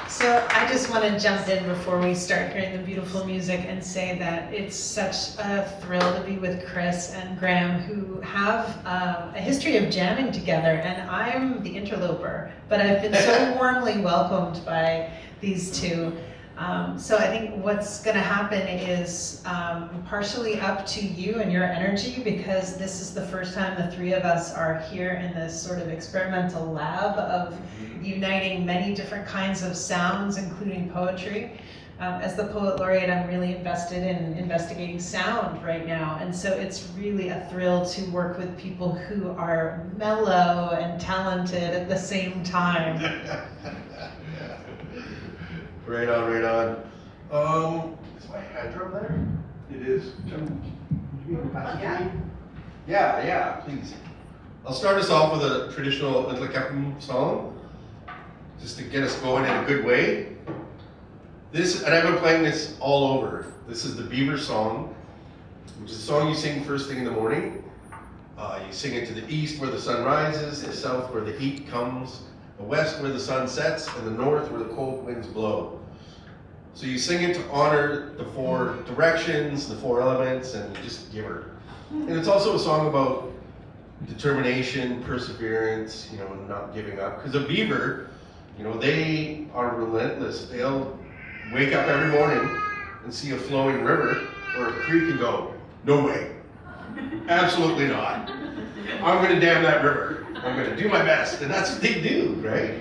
So I just want to jump in before we start hearing the beautiful music and say that it's such a thrill to be with Chris and Graham, who have a history of jamming together, and I'm the interloper, but I've been so warmly welcomed by these two. So I think what's going to happen is partially up to you and your energy, because this is the first time the three of us are here in this sort of experimental lab of uniting many different kinds of sounds, including poetry. As the Poet Laureate, I'm really invested in investigating sound right now, and so it's really a thrill to work with people who are mellow and talented at the same time. Right on, right on. Is my hand drum there? It is. Yeah, please. I'll start us off with a traditional Elee song, just to get us going in a good way. And I've been playing this all over. This is the Beaver song, which is a song you sing first thing in the morning. You sing it to the east where the sun rises, the south where the heat comes, the west where the sun sets, and the north where the cold winds blow. So you sing it to honor the four directions, the four elements, and you just give her. And it's also a song about determination, perseverance, not giving up. Because a beaver, they are relentless. They'll wake up every morning and see a flowing river or a creek and go, no way, absolutely not. I'm going to dam that river. I'm going to do my best. And that's what they do, right?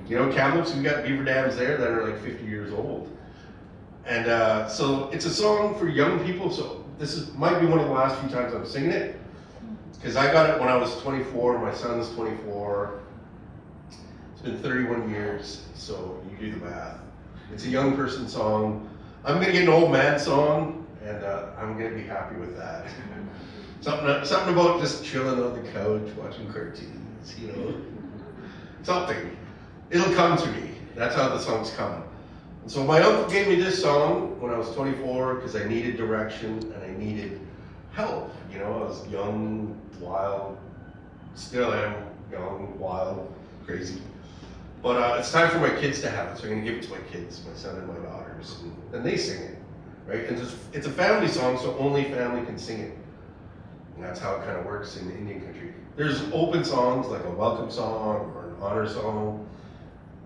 Kamloops, we've got beaver dams there that are like 50 years old. And so it's a song for young people. So might be one of the last few times I'm singing it, because I got it when I was 24. My son's 24. It's been 31 years, so you do the math. It's a young person song. I'm going to get an old man song, and I'm going to be happy with that. Something about just chilling on the couch, watching cartoons, Something. It'll come to me. That's how the songs come. And so my uncle gave me this song when I was 24 because I needed direction and I needed help. I was young, wild, still am young, wild, crazy. But it's time for my kids to have it, so I'm going to give it to my kids, my son and my daughters, and they sing it, right? And it's a family song, so only family can sing it. And that's how it kind of works in Indian country. There's open songs, like a welcome song or an honor song.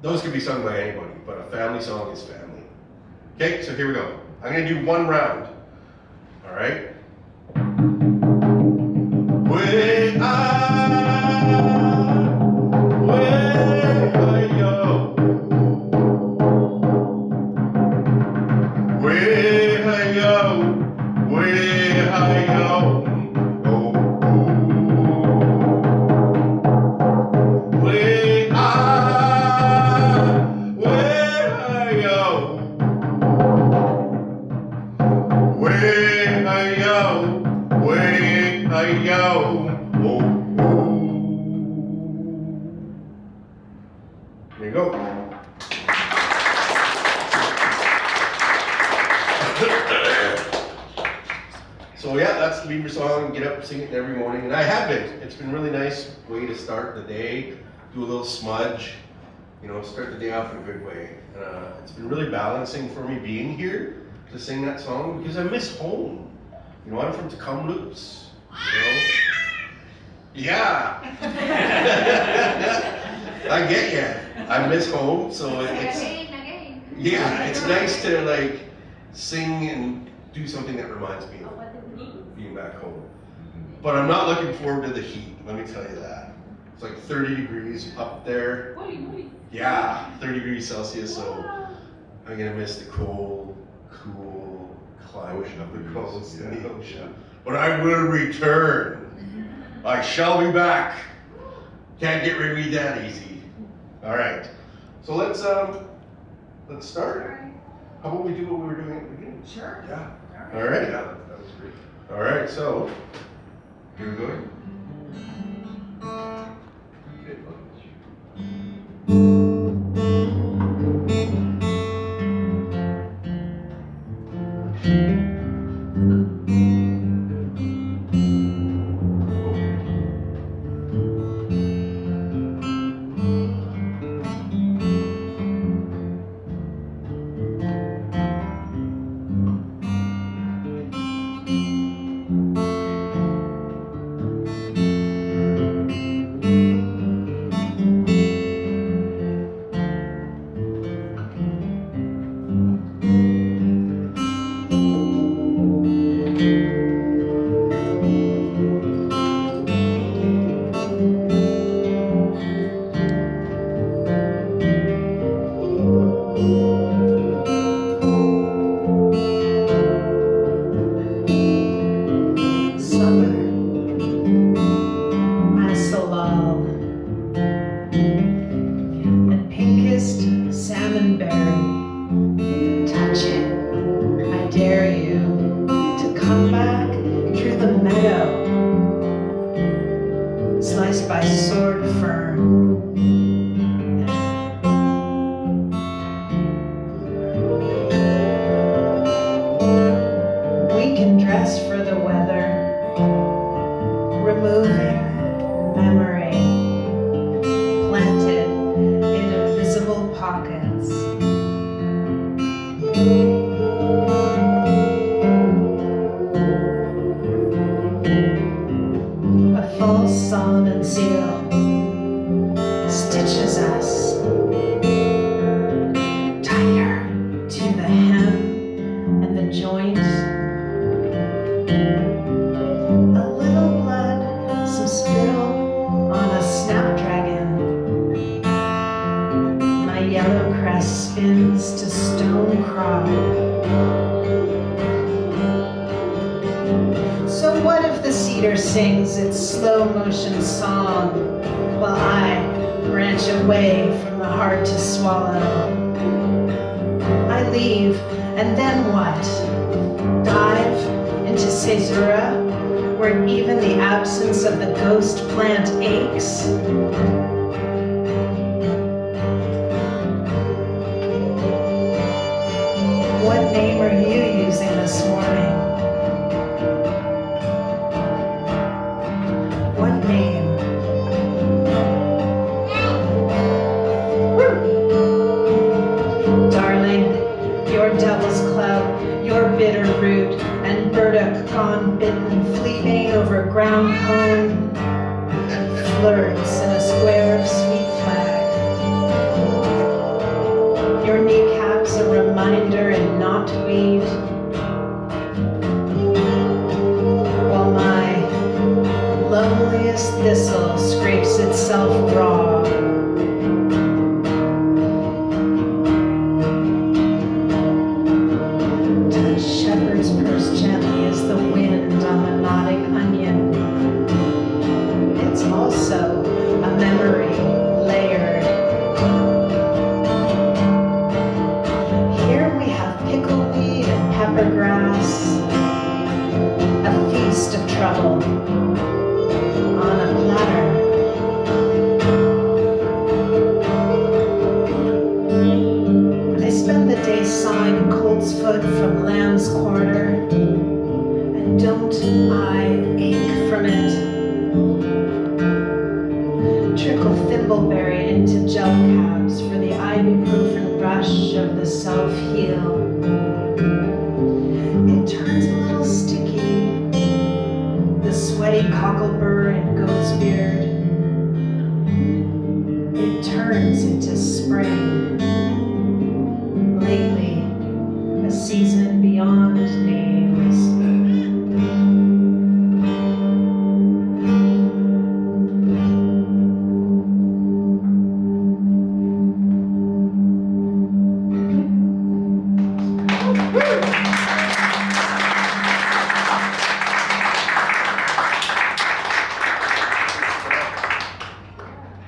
Those can be sung by anybody, but a family song is family. Okay, so here we go. I'm going to do one round, all right? There you go. So yeah, that's the Beaver song. Get up, sing it every morning, and I have been. It's been a really nice way to start the day. Do a little smudge, start the day off in a good way. It's been really balancing for me being here to sing that song because I miss home. I'm from Kamloops. Yeah. I get ya. I miss home, so it's nice to sing and do something that reminds me of being back home. But I'm not looking forward to the heat, let me tell you that. It's like 30 degrees up there. Yeah, 30 degrees Celsius, so I'm gonna miss the cold, cool climate of the coast and the ocean. But I will return. I shall be back. Can't get rid of me that easy. All right. So let's start. How about we do what we were doing at the beginning? Sure. Yeah. All right. Yeah, that was great. All right. So here we go. sliced by sword fern. We can dress for the weather, removing memory, planted in invisible pockets. A false Solomon seal stitches us tighter to the hem and the joint. A little blood, some spittle on a snapdragon. My yellow crest spins to stone crop. So what if the cedar sings its slow motion song while I branch away from the hard to swallow? I leave, and then what? Dive into Caesura, where even the absence of the ghost plant aches? What name are you using this morning? What name? Darling, your devil's club, your bitter root, and burdock gone bitten, fleeting over ground cone, flirts in a square of sweet flag. Your kneecap's a reminder in knotweed, while my loneliest thistle scrapes itself raw. Touch shepherd's purse gently as the wind on the nodding onion. It's also a memory layered. Here we have pickleweed and peppergrass, a feast of trouble on a platter. I spend the day sawing coltsfoot from Lamb's Corner, and don't I ache from it? Trickle thimbleberry into gel caps for the ibuprofen rush of the self-heal. It turns a little sticky, the sweaty cocklebur and goat's beard. It turns into spring. Lately, a season beyond names.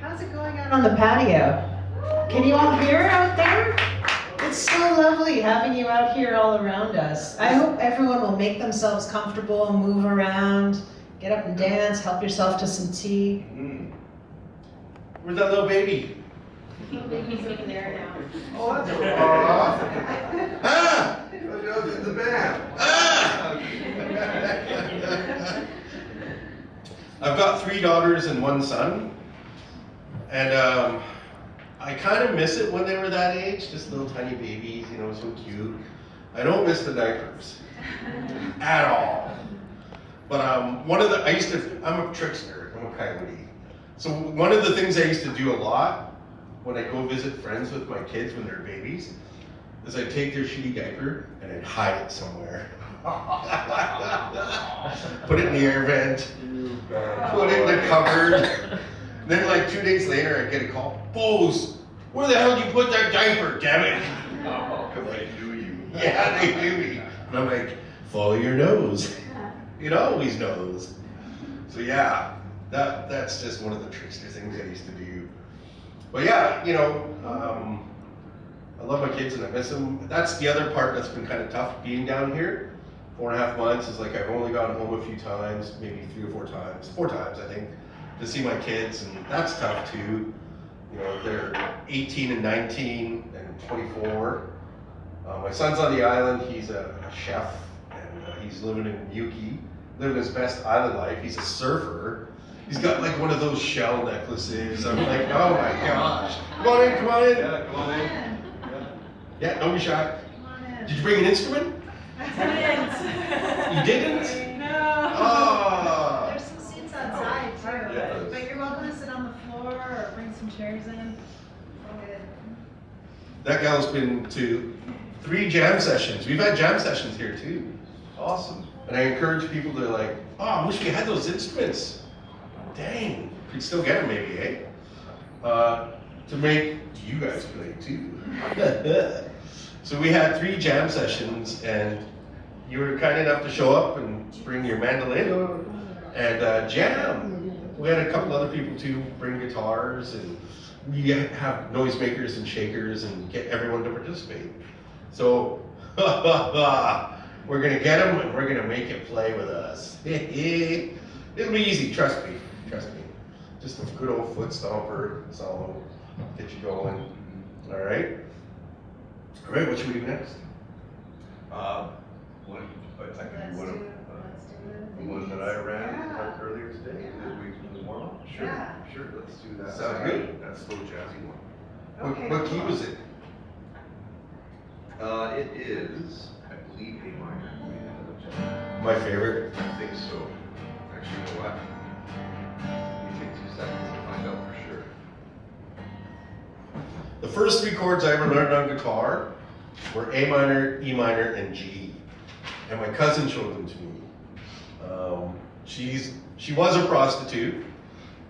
How's it going out on the patio? Can you all hear out there? It's so lovely having you out here all around us. I hope everyone will make themselves comfortable, move around, get up and dance, help yourself to some tea. Where's that little baby? Little baby's over there now. Oh, that's Ah! Goes in the band. Ah! I've got 3 daughters and 1 son, and I kind of miss it when they were that age, just little tiny babies, you know, so cute. I don't miss the diapers at all. But I'm a trickster, I'm a coyote. So one of the things I used to do a lot when I go visit friends with my kids when they're babies is I'd take their shitty diaper and I'd hide it somewhere. Put it in the air vent, put it in the cupboard. Then like 2 days later I'd get a call, Bose, where the hell did you put that diaper, damn it? Oh, because I knew you. Yeah, they knew me. And I'm like, follow your nose. It always knows. So yeah, that's just one of the trickster things I used to do. But yeah, you know, I love my kids and I miss them. That's the other part that's been kind of tough being down here. 4.5 months is like I've only gone home a few times, maybe 3 or 4 times. 4 times, I think. to see my kids, and that's tough too. You know, they're 18 and 19 and 24. My son's on the island. He's a chef, and he's living in Yuki, living his best island life. He's a surfer. He's got like one of those shell necklaces. I'm like, oh my gosh. Come on in, come on in. Yeah, come on in. Yeah, don't be shy. Come on in. Did you bring an instrument? You didn't? No. Oh. There's some seats outside too. Yeah. But you're welcome to sit on the floor or bring some chairs in. That gal's been to 3 jam sessions. We've had jam sessions here too. Awesome. And I encourage people to like, oh, I wish we had those instruments. Dang, we'd still get them maybe, eh? To make you guys play too. So we had 3 jam sessions, and you were kind enough to show up and bring your mandolin and jam. We had a couple other people too bring guitars, and we have noisemakers and shakers and get everyone to participate. So we're gonna get them and we're gonna make it play with us. It'll be easy, trust me, trust me. Just a good old foot stomper solo, get you going. All right. All right, what should we do next? One, I can do one of the one that I ran earlier today. That we can warm up. Sure, Yeah. sure. Let's do that. Sounds good. That slow jazzy one. What key was it? It is, I believe, A minor. My favorite. I think so. Actually, you know what? Let me take 2 seconds to find out for sure. The first 3 chords I ever learned on guitar were A minor, E minor, and G. And my cousin showed them to me. She was a prostitute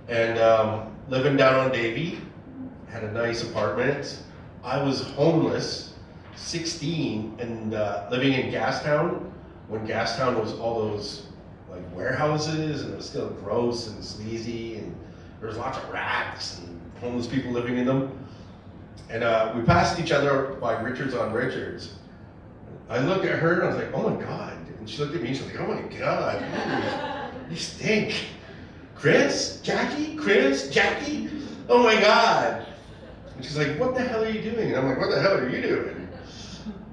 and living down on Davie, had a nice apartment. I was homeless, 16, and living in Gastown, when Gastown was all those like warehouses, and it was still gross and sleazy, and there was lots of rats and homeless people living in them. And we passed each other by Richards on Richards. I looked at her and I was like, oh my God. And she looked at me and she was like, oh my God, you stink. Chris? Jackie? Chris? Jackie? Oh my God. And she's like, what the hell are you doing? And I'm like, what the hell are you doing?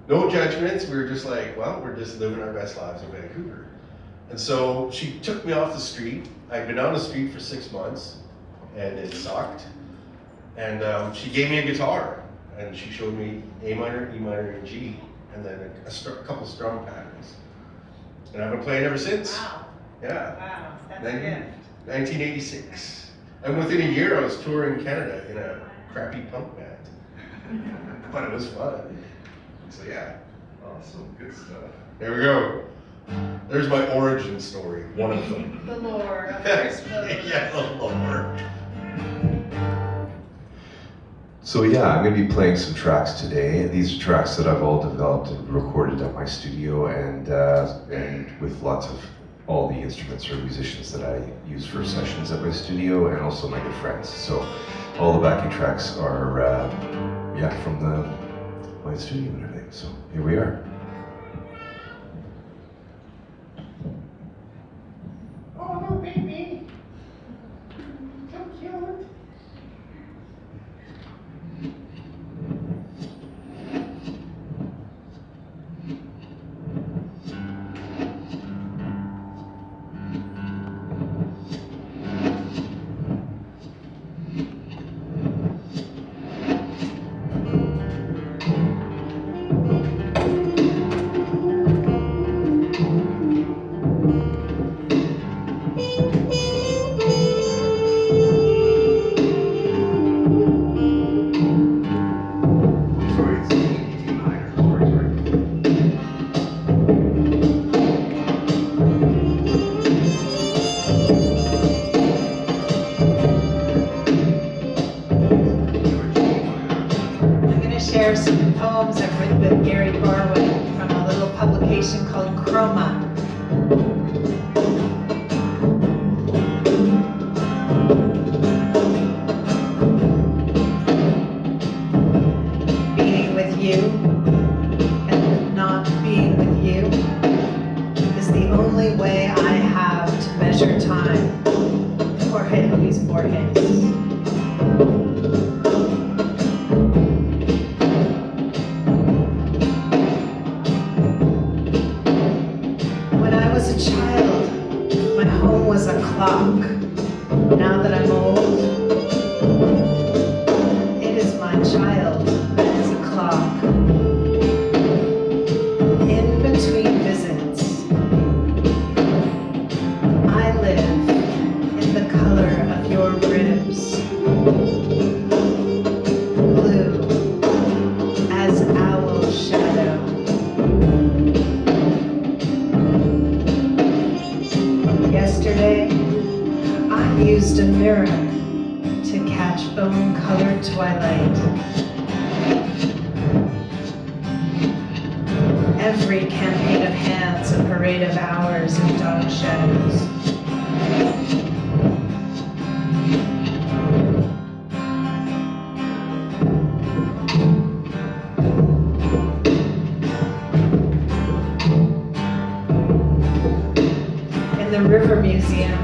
No judgments. We were just like, well, we're just living our best lives in Vancouver. And so she took me off the street. I'd been on the street for 6 months and it sucked. And she gave me a guitar and she showed me A minor, E minor, and G, and then a couple strum patterns. And I've been playing ever since. Wow. Yeah. Wow. That's a gift. 1986. And within a year I was touring Canada in a crappy punk band. But it was fun. So yeah. Awesome, good stuff. There we go. There's my origin story, one of them. The lore of Chris Bose. Yeah, the lore. So yeah, I'm going to be playing some tracks today. These are tracks that I've all developed and recorded at my studio, and with lots of all the instruments or musicians that I use for sessions at my studio, and also my good friends. So all the backing tracks are from my studio and everything. So here we are. Oh no, baby. So cute. Called Chroma. Being with you and not being with you is the only way I have to measure time. Jorge Luis Luis Borges. When I was a child, my home was a clock. Now that I'm old, it is my child that is a clock. In between visits, I live in the color of your ribs, blue as owl shadow. Yesterday, I used a mirror to catch bone-colored twilight. Every campaign of hands, a parade of hours and dog shadows. In the River Museum,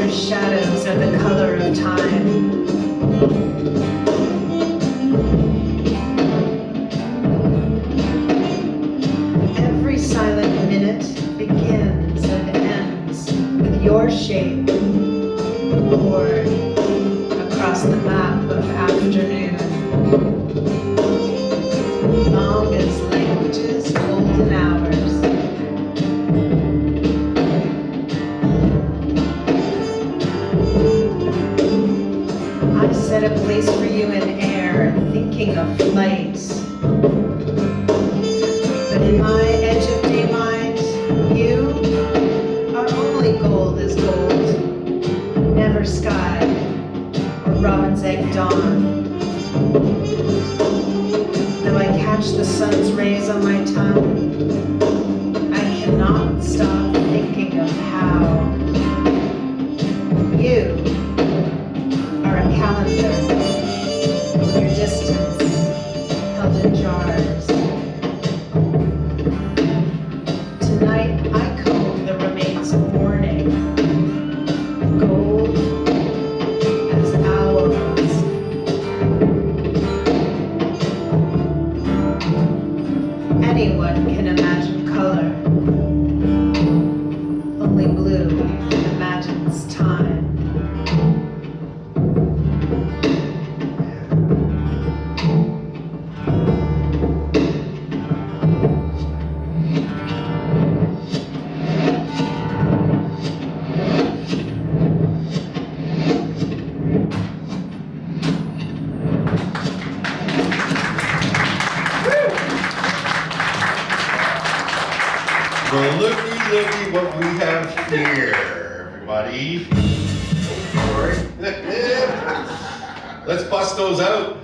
shadows are the color of time. Every silent minute begins and ends with your shape poured across the map of afternoon. Long as languages, golden hours. I set a place for you in air, thinking of flights. But in my edge of day mind, you are only gold as gold, never sky or robin's egg dawn. Though I catch the sun's rays on my tongue, I cannot stop thinking of how you are a calendar, your distance held in jars. Tonight I comb the remains of morning, gold as owls. Anyone can imagine color, only blue imagines time. Well, looky what we have here, everybody. All right. Let's bust those out.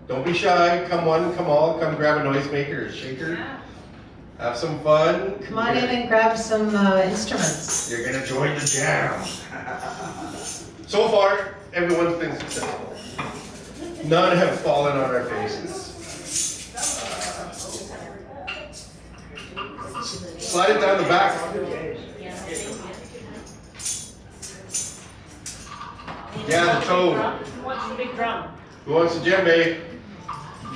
Don't be shy. Come one, come all. Come grab a noisemaker or shaker. Have some fun. Come on in and grab some instruments. You're gonna join the jam. So far, everyone's been successful. None have fallen on our faces. Slide it down the back. Yeah, the toe. Who wants the big drum? Who wants the djembe?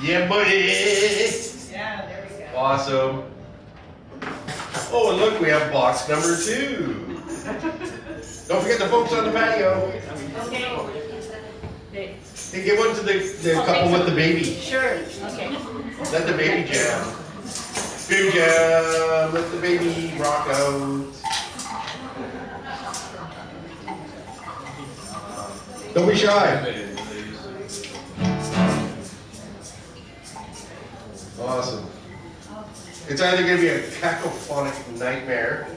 Yeah, buddy. Yeah, there we go. Awesome. Oh, and look, we have box number 2. Don't forget the folks on the patio. Okay. Hey, give one to the couple with the baby. Sure. Okay. Let the baby jam. Baby jam. Let the baby rock out. Don't be shy. Awesome. It's either going to be a cacophonic nightmare,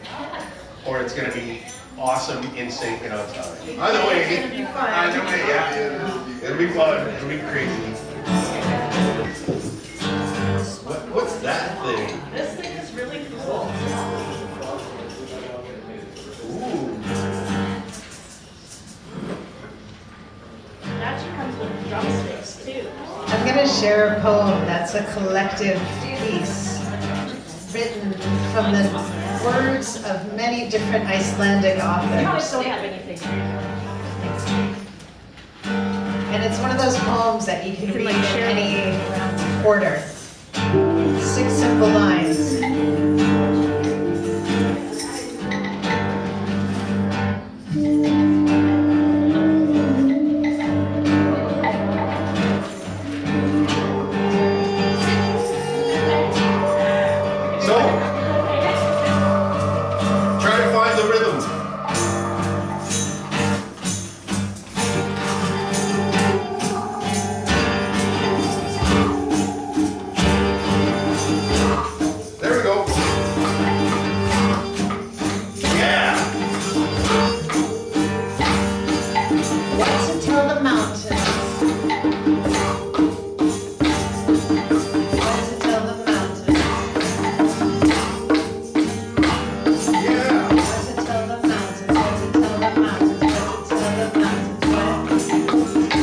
or it's going to be awesome, in sync, and on time. Either way, yeah. It'll be fun. It'll be crazy. What's that thing? This thing is really cool. Ooh. It actually comes with drumsticks too. I'm going to share a poem that's a collective piece written from the words of many different Icelandic You probably authors. don't have anything. And it's one of those poems that you can read in any order. 6 simple lines. So, try to find the rhythm. There we go. Yeah. What's to tell the mountains? What's to tell the mountains? Yeah. What's to tell the mountains? What's to tell the mountains? What's to tell the mountains? What?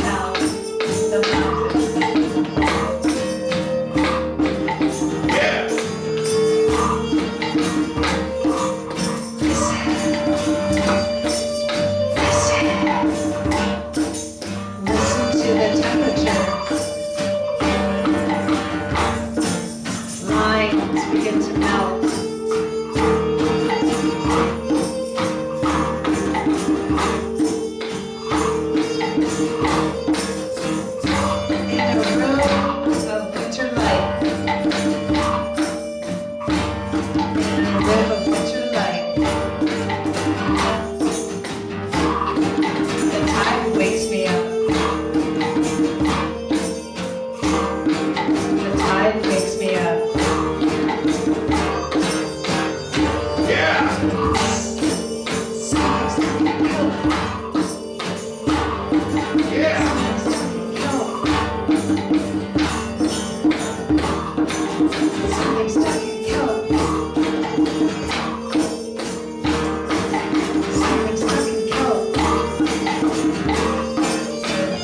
Tell the mountains. Yeah. Listen to the temperature. Lines begin to melt. In a room of winter light. In a room of winter light. The tide wakes me up. The tide wakes me up. Yeah. Something's stuck in coat. Yeah. Something's stuck in coat. Something's stuck in coat.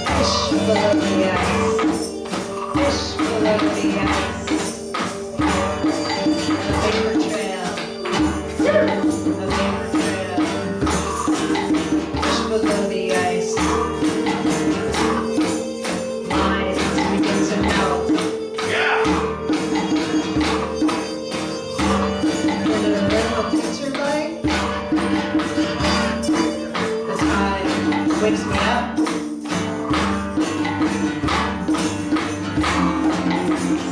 Fish below the ice. Fish below the ice. The vapor trail. The vapor trail. Fish below the ice. Lines begin to melt. Yeah. In a room of winter light. The tide wakes me up.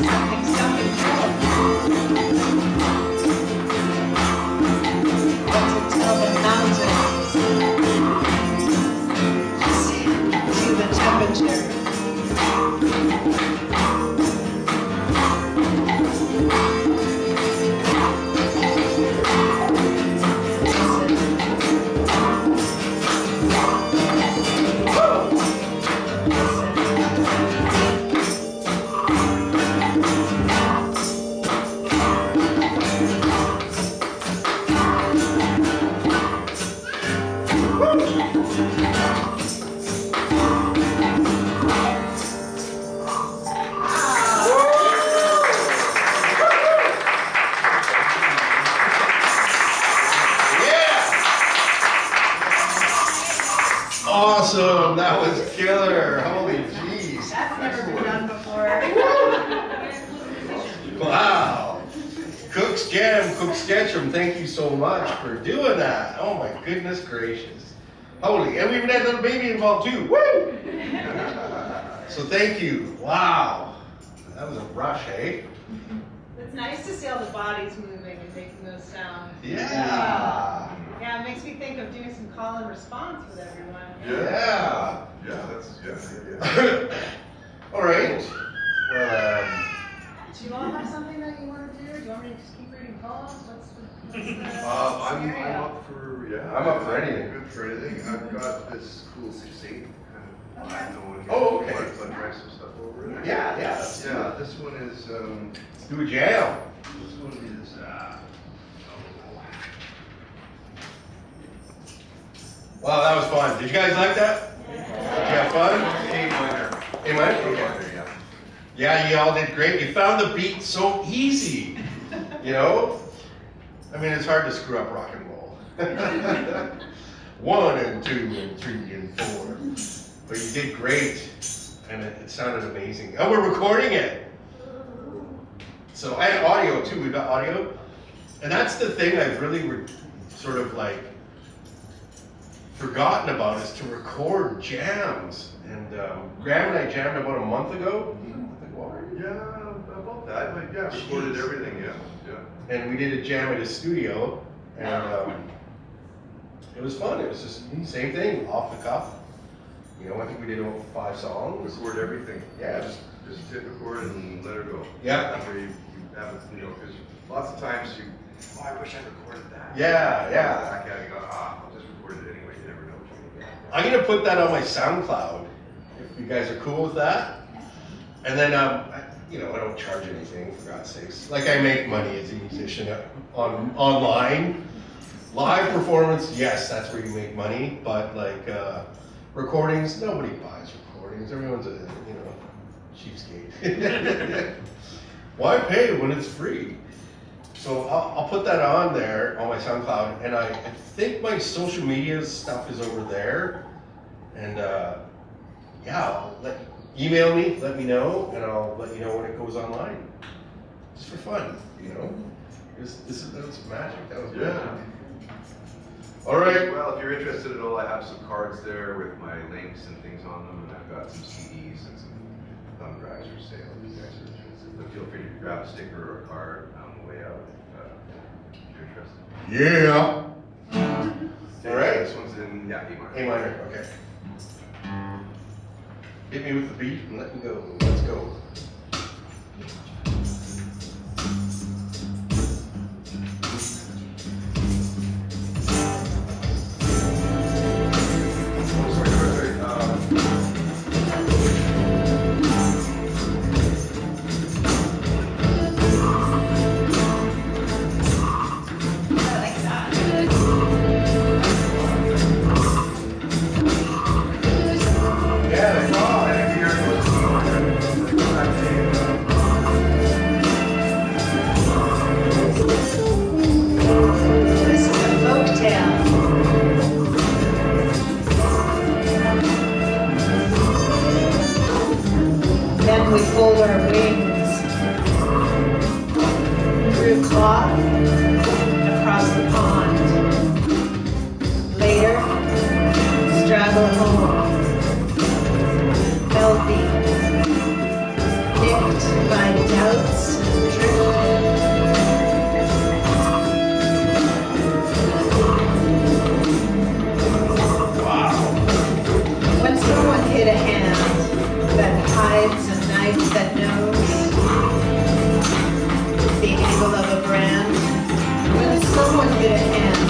Something's stuck in coat. What's to tell the mountains? Listen to the temperature. Awesome. That was killer. Holy jeez. That's never been done before. Wow. Cook's Jam, Cook's Sketchum, thank you so much for doing that. Oh my goodness gracious. Holy, and we even had little baby involved too. Woo! So thank you. Wow. That was a rush, eh? It's nice to see all the bodies moving and making those sounds. Yeah. Yeah, it makes me think of doing some call and response with everyone. Yeah. Yeah, that's, yeah. All right. Do you all have something that you want to do? Do you want me to just keep reading poems? What's the I'm scenario? up for, yeah. I'm up for anything. Good for anything. I've got this cool succinct kind of I know when you Oh, okay. want to try some stuff over it. Yeah. Yeah, this one is, Let's do a jam. this one is, Wow, that was fun. Did you guys like that? Did you have fun? A minor. A minor? A Okay. minor, yeah. Yeah, you all did great. You found the beat so easy. You know? I mean, it's hard to screw up rock and roll. 1 and 2 and 3 and 4. But you did great. And it sounded amazing. And we're recording it. So, and audio too. We've got audio. And that's the thing I've really sort of like forgotten about is to record jams. And Graham and I jammed about a month ago. Yeah, about that, but yeah, recorded everything, yeah. And we did a jam at his studio, and it was fun. It was just same thing, off the cuff. You know, I think we did about 5 songs. Record everything. Yeah. Just hit record and let her go. Yeah. That way you have it, you know, because lots of times I wish I recorded that. Yeah. Back at it, you go, I'll just record it anyway, you never know what you're gonna get. I'm gonna put that on my SoundCloud, if you guys are cool with that. And then, you know, I don't charge anything, for God's sakes. Like, I make money as a musician online. Live performance, yes, that's where you make money. But like recordings, nobody buys recordings. Everyone's a, you know, cheapskate. Why pay when it's free? So I'll put that on there on my SoundCloud, and I think my social media stuff is over there. And yeah, email me, let me know, and I'll let you know when it goes online. Just for fun, you know. That was magic. That was good. Yeah. All right. Well, if you're interested at all, I have some cards there with my links and things on them, and I've got some CDs and some thumb drives for sale. If you guys are interested, but feel free to grab a sticker or a card on the way out if you're interested. Yeah. All right. This one's in A minor. A minor. Okay. Hit me with the beat and let me go. Let's go. We fold our wings through cloth across the pond. Later, straggle home, healthy, nicked by doubts, Wow. when someone hit a hand that hides a knife that knows the angle of a brand. When someone hit a hand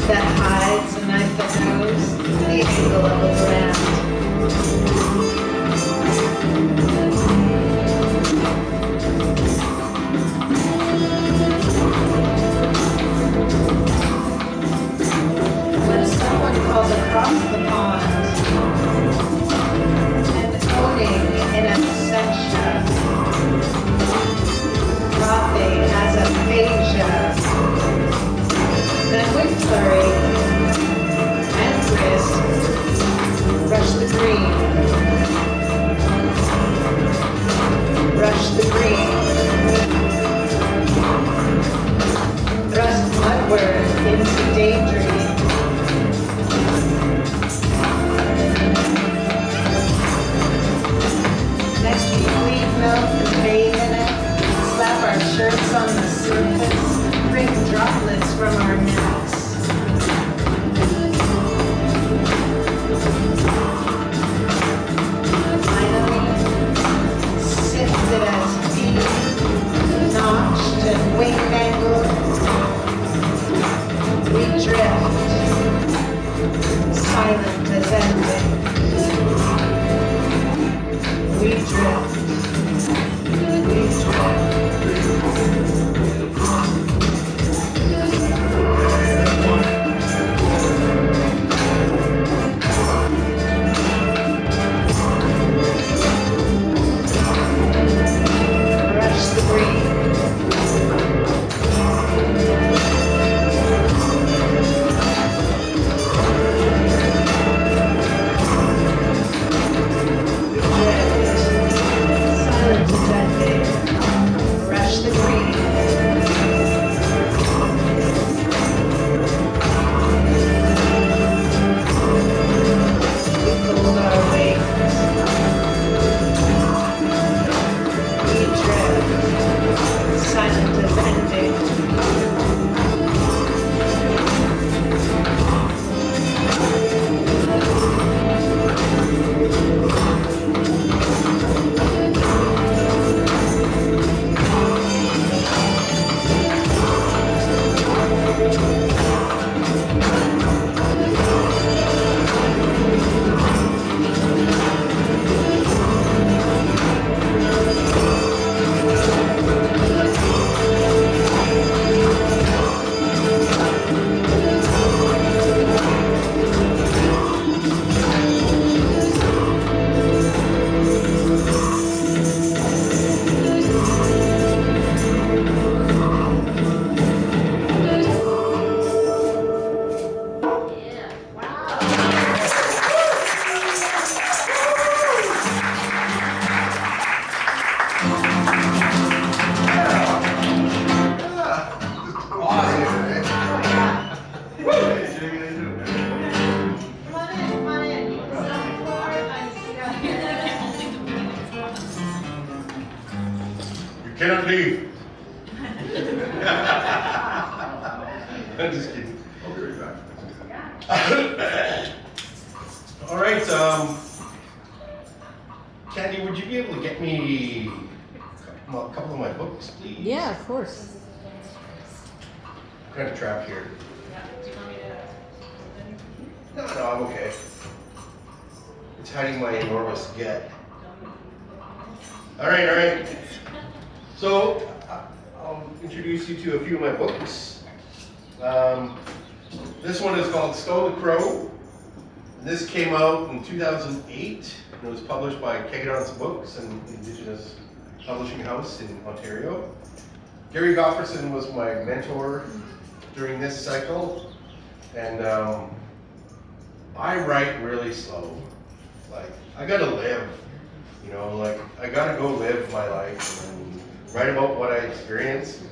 that hides a knife that knows the angle of a brand. When someone calls across the pond and owning in absentia, dropping as aphasia, then with flurry and wrist, rush the green. cannot leave. I'm just kidding. I'll be right back. All right, Candy, would you be able to get me a couple of my books, please? Yeah, of course. I'm kind of trapped here. Yeah, do you want me to? No, I'm okay. It's hiding my enormous get. All right. So, I'll introduce you to a few of my books. This one is called Stone the Crow. This came out in 2008. It was published by Kegadon's Books, an Indigenous publishing house in Ontario. Gary Gofferson was my mentor during this cycle, and I write really slow. Like, I gotta live, you know, like, I gotta go live my life and write about what I experienced.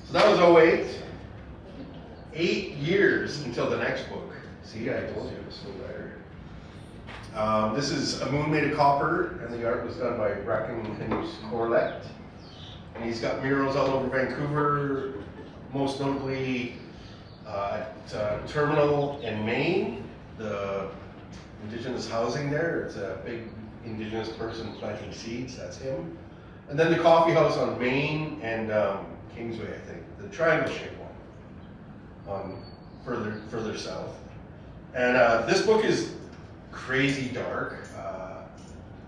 So that was 08. 8 years until the next book. See, I told you it was so writer. This is A Moon Made of Copper, and the art was done by Bracken Corlett. And he's got murals all over Vancouver, most notably at Terminal in Maine, the Indigenous housing there. It's a big Indigenous person planting seeds, that's him. And then the coffee house on Main and Kingsway, I think, the triangle-shaped one, further south. And this book is crazy dark,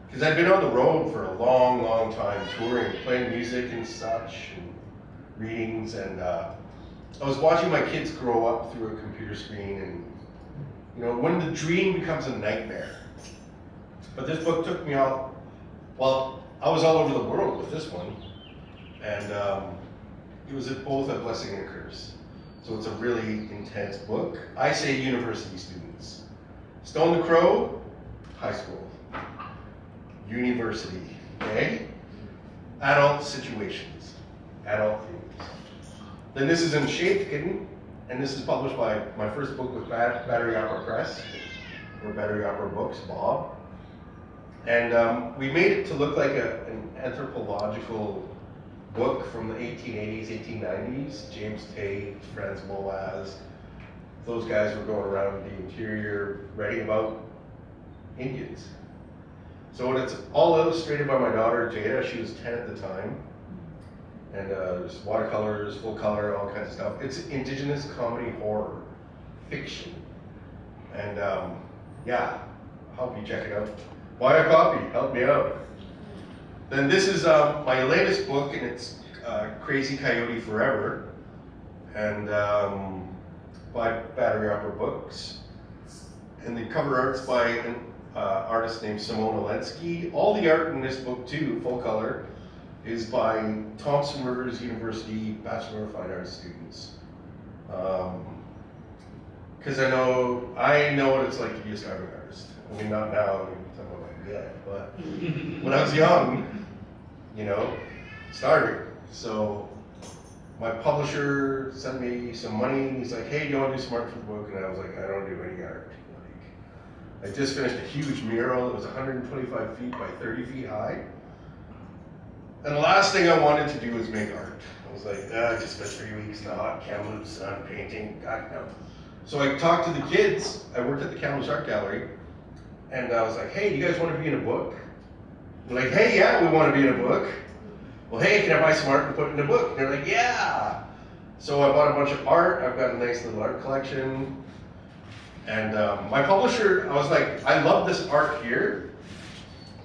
because I've been on the road for a long time, touring, playing music and such, and readings, and I was watching my kids grow up through a computer screen, and you know, when the dream becomes a nightmare. But this book took me out, well, I was all over the world with this one, and it was both a blessing and a curse. So it's a really intense book. I say university students. Stone the Crow, high school. University, okay? Adult situations, adult themes. Then this is in Shapekin, and this is published by my first book with Battery Opera Press, or Battery Opera Books, Bob. And we made it to look like an anthropological book from the 1880s, 1890s. James Tate, Franz Boas, those guys were going around the interior writing about Indians. So it's all illustrated by my daughter Jada. She was 10 at the time. And there's watercolors, full color, all kinds of stuff. It's Indigenous comedy horror fiction. And yeah, I hope you check it out. Buy a copy, help me out. Then this is my latest book, and it's Crazy Coyote Forever, and by Battery Opera Books. And the cover art's by an artist named Simone Olensky. All the art in this book too, full color, is by Thompson Rivers University Bachelor of Fine Arts students. Because I know what it's like to be a starving artist. I mean, not now, I'm talking about my gut, but when I was young, you know, starving. So my publisher sent me some money, and he's like, hey, do you want to do some art for the book? And I was like, I don't do any art. Like, I just finished a huge mural. It was 125 feet by 30 feet high. And the last thing I wanted to do was make art. I was like, I just spent 3 weeks in the hot Kamloops sun painting, God no. So I talked to the kids. I worked at the Kamloops Art Gallery, and I was like, hey, do you guys want to be in a book? They're like, hey, yeah, we want to be in a book. Well, hey, can I buy some art and put it in a book? And they're like, yeah. So I bought a bunch of art. I've got a nice little art collection. And my publisher, I was like, I love this art here,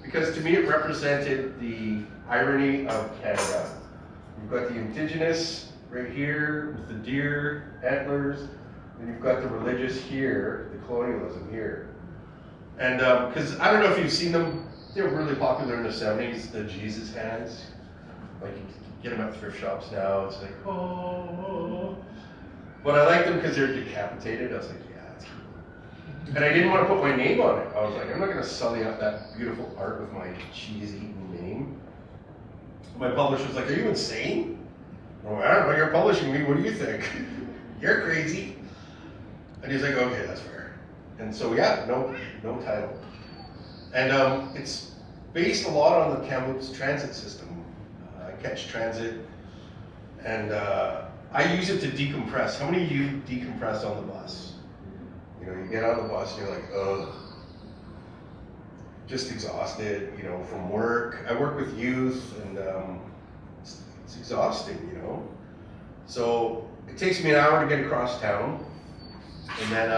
because to me it represented the irony of Canada. You've got the Indigenous right here with the deer antlers, and you've got the religious here, the colonialism here. And because I don't know if you've seen them, they were really popular in the 70s, the Jesus hands. Like, you can get them at thrift shops now. It's like, oh. But I like them because they're decapitated. I was like, yeah, that's cool. And I didn't want to put my name on it. I was like, I'm not going to sully up that beautiful art with my cheese-eating name. My publisher was like, are you insane? Oh, I don't know, you're publishing me, what do you think? You're crazy. And he's like, okay, that's fair. And so yeah, no title. And it's based a lot on the Kamloops transit system. catch transit, and I use it to decompress. How many of you decompress on the bus? You know, you get on the bus and you're like, ugh, just exhausted, you know, from work. I work with youth, and it's exhausting, you know. So it takes me an hour to get across town, and then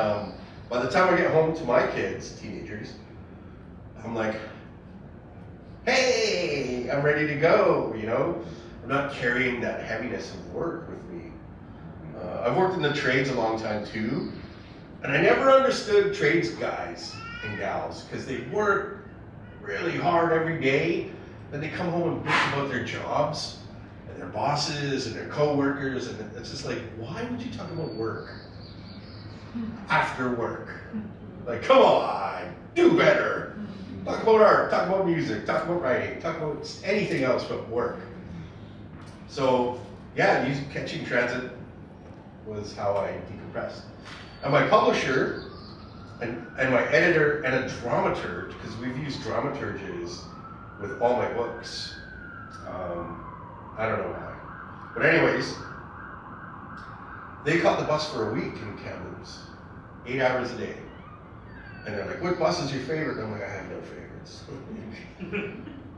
by the time I get home to my kids, teenagers, I'm like, hey, I'm ready to go, you know? I'm not carrying that heaviness of work with me. I've worked in the trades a long time too, and I never understood trades guys and gals, because they work really hard every day, then they come home and bitch about their jobs, and their bosses, and their co-workers, and it's just like, why would you talk about work after work? Like, come on, do better. Talk about art, talk about music, talk about writing, talk about anything else but work. So, yeah, catching transit was how I decompressed. And my publisher, and my editor, and a dramaturge, because we've used dramaturges with all my books. I don't know why. But anyways, they caught the bus for a week in Kamloops, 8 hours a day. And they're like, what bus is your favorite? And I'm like, I have no favorites.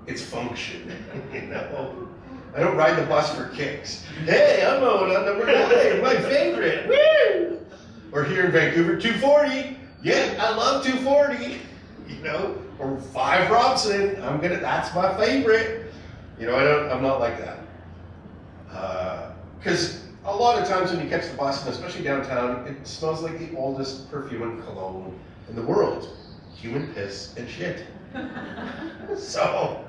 It's function, you know? I don't ride the bus for kicks. Hey, I'm on number 9, my favorite, woo! Or here in Vancouver, 240. Yeah, I love 240, you know? Or 5 Robson, that's my favorite. You know, I'm not like that. Because a lot of times when you catch the bus, and especially downtown, it smells like the oldest perfume and cologne in the world. Human piss and shit. So,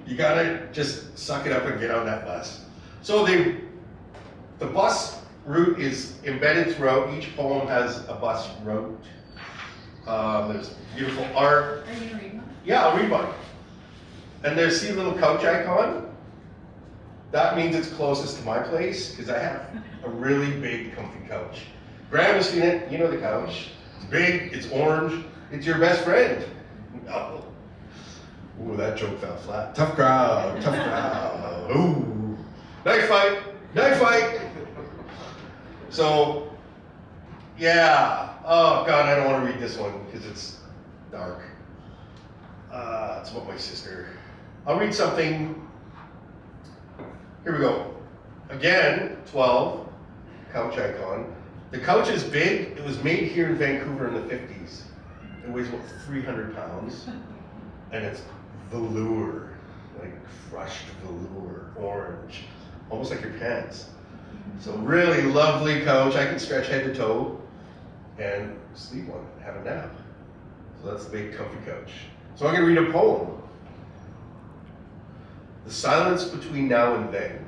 you gotta just suck it up and get on that bus. So the bus route is embedded throughout. Each poem has a bus route. There's beautiful art. Are you gonna read one? Yeah, I'll read one. And there's, see the little couch icon? That means it's closest to my place, because I have a really big, comfy couch. Graham has seen it, you know the couch. It's big, it's orange, it's your best friend. No. Ooh, that joke fell flat. Tough crowd, tough crowd. Ooh. Knife fight, knife fight. So, yeah. Oh God, I don't want to read this one because it's dark. It's about my sister. I'll read something. Here we go. Again, 12, couch icon. The couch is big. It was made here in Vancouver in the 50s. It weighs about 300 pounds. And it's velour, like crushed velour, orange, almost like your pants. So really lovely couch. I can stretch head to toe and sleep on it, have a nap. So that's the big comfy couch. So I'm gonna read a poem. The silence between now and then.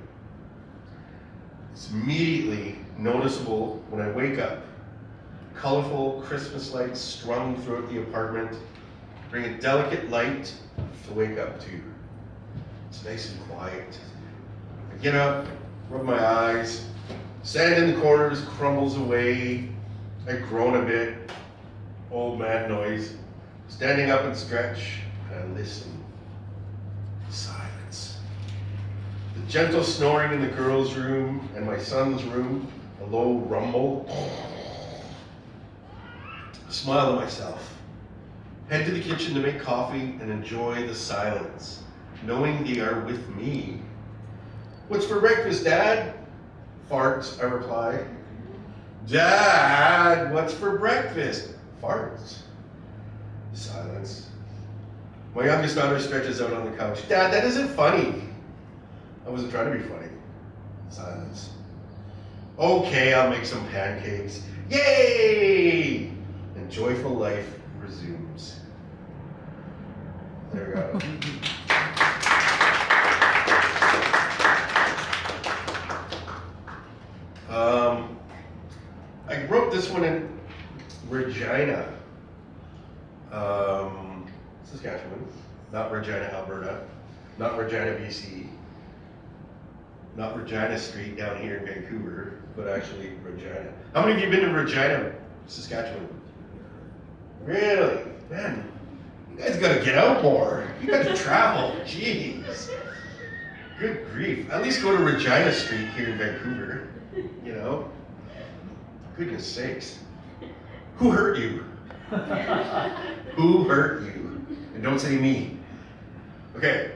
It's immediately noticeable when I wake up. Colorful Christmas lights strung throughout the apartment bring a delicate light to wake up to. It's nice and quiet. I get up, rub my eyes, sand in the corners crumbles away. I groan a bit, old man noise. Standing up and stretch, and I listen. Silence. The gentle snoring in the girls' room and my son's room, a low rumble. I smile to myself. Head to the kitchen to make coffee and enjoy the silence, knowing they are with me. What's for breakfast, Dad? Farts, I reply. Dad, what's for breakfast? Farts. Silence. My youngest daughter stretches out on the couch. Dad, that isn't funny. I wasn't trying to be funny. Silence. Okay, I'll make some pancakes. Yay! And joyful life resumes. There we go. I wrote this one in Regina, Saskatchewan, not Regina, Alberta, not Regina, BC, not Regina Street down here in Vancouver, but actually Regina. How many of you have been to Regina, Saskatchewan? Really? Man, you guys gotta get out more. You gotta travel, jeez. Good grief. At least go to Regina Street here in Vancouver. You know? Goodness sakes. Who hurt you? Who hurt you? And don't say me. Okay.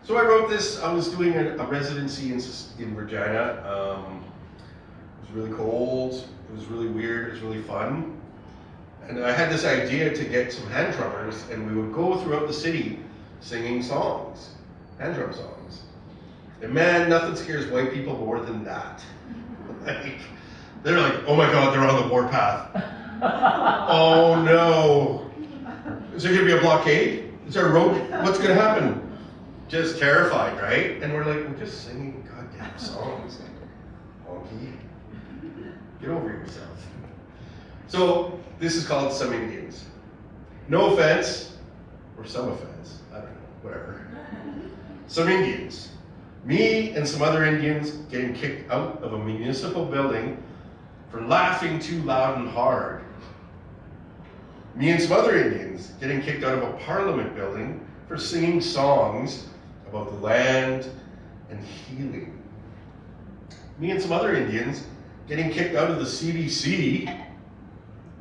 So I wrote this. I was doing a residency in Regina. It was really cold. It was really weird. It was really fun. And I had this idea to get some hand drummers, and we would go throughout the city singing songs, hand drum songs. And man, nothing scares white people more than that. Like, they're like, oh my God, they're on the warpath. Oh no. Is there gonna be a blockade? Is there a road? What's gonna happen? Just terrified, right? And we're like, we're just singing goddamn songs. Honky. Get over yourself. So this is called Some Indians. No offense, or some offense, I don't know, whatever. Some Indians. Me and some other Indians getting kicked out of a municipal building for laughing too loud and hard. Me and some other Indians getting kicked out of a parliament building for singing songs about the land and healing. Me and some other Indians getting kicked out of the CBC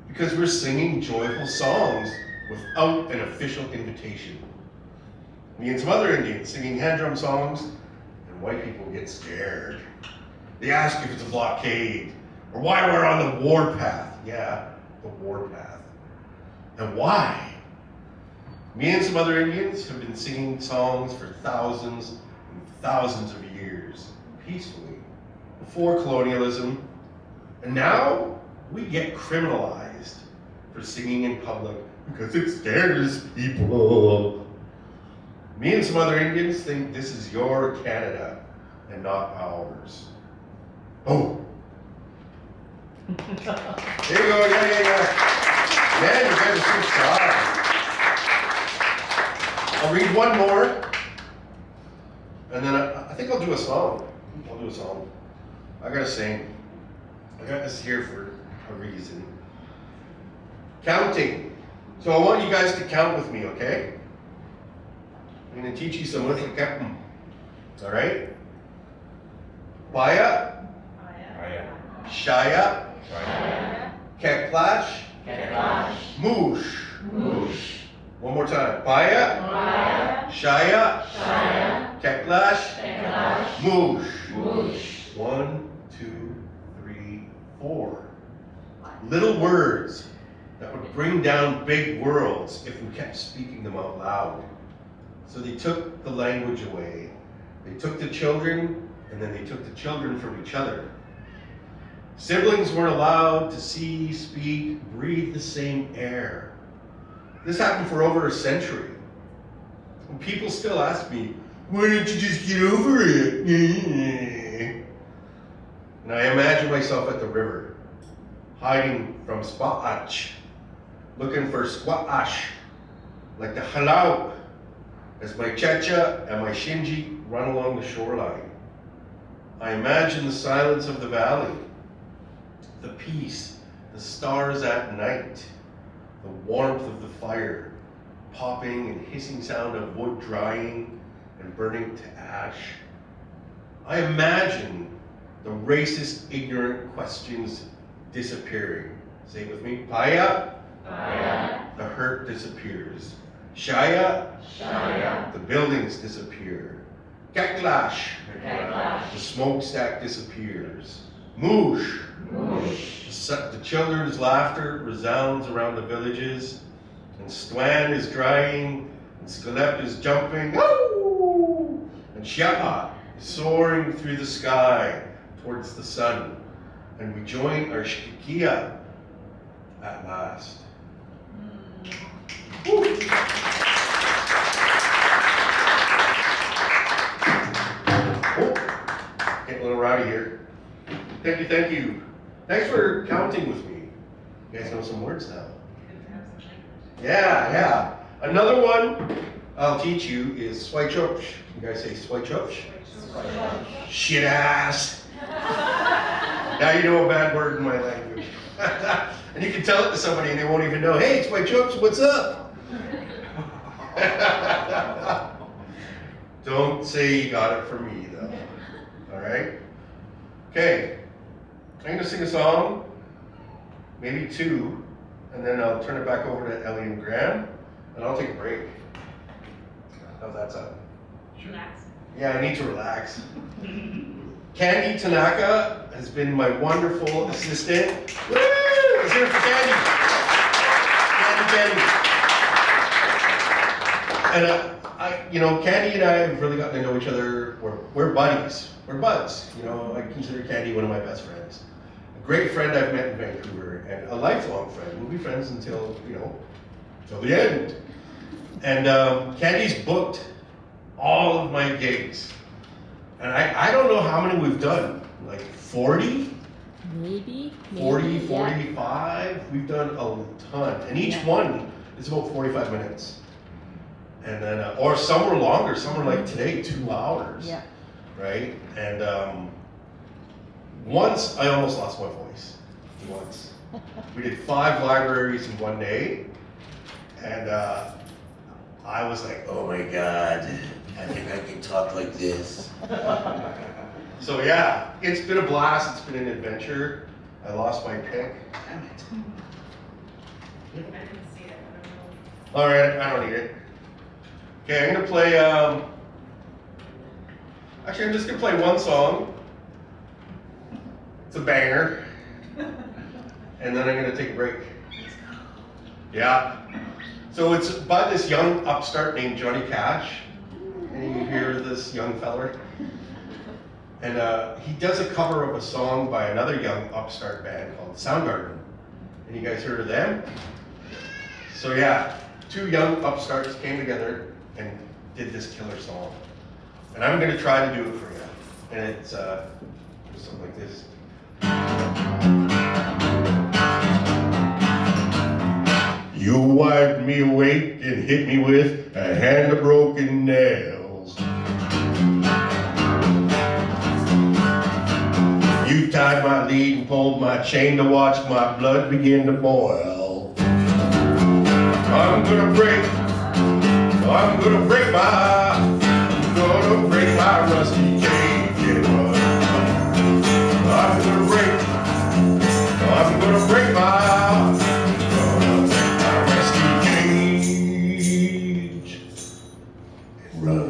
because we're singing joyful songs without an official invitation. Me and some other Indians singing hand drum songs, and white people get scared. They ask if it's a blockade, or why we're on the warpath. Yeah, the warpath. And why? Me and some other Indians have been singing songs for thousands and thousands of years, peacefully, before colonialism, and now we get criminalized for singing in public because it scares people. Me and some other Indians think this is your Canada and not ours. Oh. There you go, yeah. Man, you guys are so shy. I'll read one more, and then I think I'll do a song. I gotta sing. I got this here for a reason. Counting. So I want you guys to count with me, okay? I'm gonna teach you some little counting. All right? Baya. Shaya. Keklash. Moosh. One more time. Baya. Shaya. Keklash. Moosh. 1, 2, 3, 4. Little words that would bring down big worlds if we kept speaking them out loud. So they took the language away. They took the children, and then they took the children from each other. Siblings weren't allowed to see, speak, breathe the same air. This happened for over a century. And people still ask me, why don't you just get over it? And I imagine myself at the river, hiding from squash, looking for squash, like the halau, as my checha and my shinji run along the shoreline. I imagine the silence of the valley, the peace, the stars at night, the warmth of the fire, popping and hissing sound of wood drying and burning to ash. I imagine the racist, ignorant questions disappearing. Say it with me. Paya. The hurt disappears. Shaya. The buildings disappear. Keklash. The smokestack disappears. Moosh. The children's laughter resounds around the villages, and Stwan is drying, and Skelep is jumping, woo! And Shapa is soaring through the sky towards the sun, and we join our Shkikia at last. Woo. Oh, getting a little rowdy here. Thank you. Thanks for counting with me. You guys know some words now. Yeah. Another one I'll teach you is swaichopsh. You guys say swaichopsh? Shit ass. Now you know a bad word in my language. And you can tell it to somebody and they won't even know, hey, swaichopsh, what's up? Don't say you got it from me, though. All right? Okay. I'm going to sing a song, maybe two, and then I'll turn it back over to Elee and Graham, and I'll take a break. How's that sound? Relax. Yeah, I need to relax. Candy Tanaka has been my wonderful assistant. Woo! Let's hear it for Candy. Candy. And Candy and I have really gotten to know each other. We're buddies. We're buds. I consider Candy one of my best friends. A great friend I've met in Vancouver, and a lifelong friend. We'll be friends until the end. And Candy's booked all of my gigs. And I don't know how many we've done, like 40? Maybe 40, yeah. 45, we've done a ton. And each one is about 45 minutes. And then, or some were longer, some were like today, 2 hours. Yeah. Right? And once I almost lost my voice. Once. We did 5 libraries in one day. And I was like, oh my God, I think I can talk like this. So yeah, it's been a blast, it's been an adventure. I lost my pick. Damn it. I didn't see it. I don't know. All right, I don't need it. Okay, I'm gonna play, actually I'm just gonna play one song. It's a banger. And then I'm gonna take a break. Yeah. So it's by this young upstart named Johnny Cash. And you hear this young feller. And he does a cover of a song by another young upstart band called Soundgarden. And you guys heard of them? So yeah, 2 young upstarts came together and did this killer song. And I'm gonna try to do it for you. And it's something like this. You wiped me awake and hit me with a hand of broken nails. You tied my lead and pulled my chain to watch my blood begin to boil. I'm gonna break my rusty cage and run. I'm gonna break my rusty cage and run.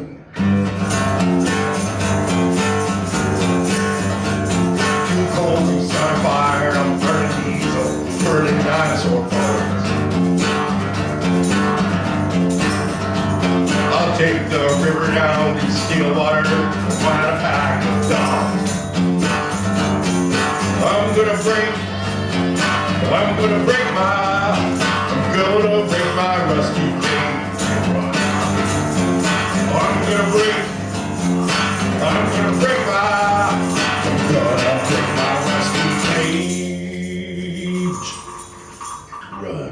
Too cold, too sun fire, I'm burning these old burning dinosaur bones. I'll take the river down to Stillwater and find a pack of dogs. I'm gonna break my rusty cage and run. I'm gonna break my rusty cage and run.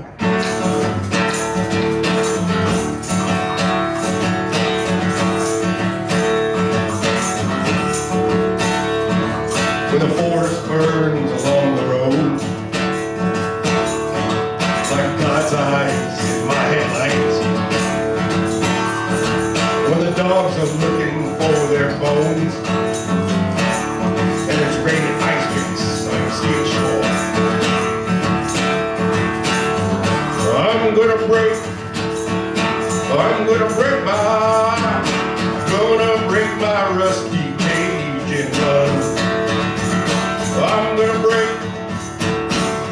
When the forest burns along the road, like God's eyes in my headlights. When the dogs are looking for their bones, and it's raining ice picks on the steel shore. I'm gonna break my rusty cage and run.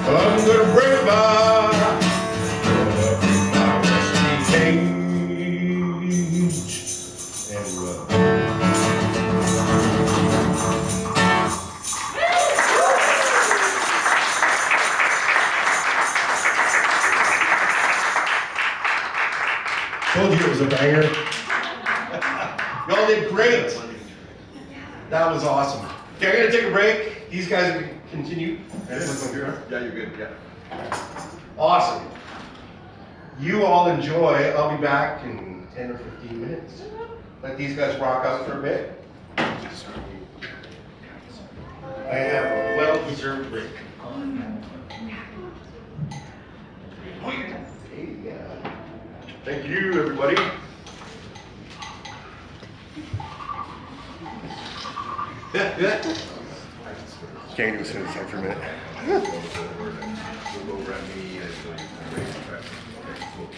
I'm gonna break my rusty cage and run. Told you it was a banger. Y'all did great. That was awesome. Okay, I'm gonna take a break. These guys are gonna continue. Yeah, you're good, yeah. Awesome. You all enjoy. I'll be back in 10 or 15 minutes. Let these guys rock out for a bit. I have a well-deserved break. Hey, yeah. Thank you, everybody. Can't do a citizen for a minute. Look over at me and so you can raise the press. Okay, cool.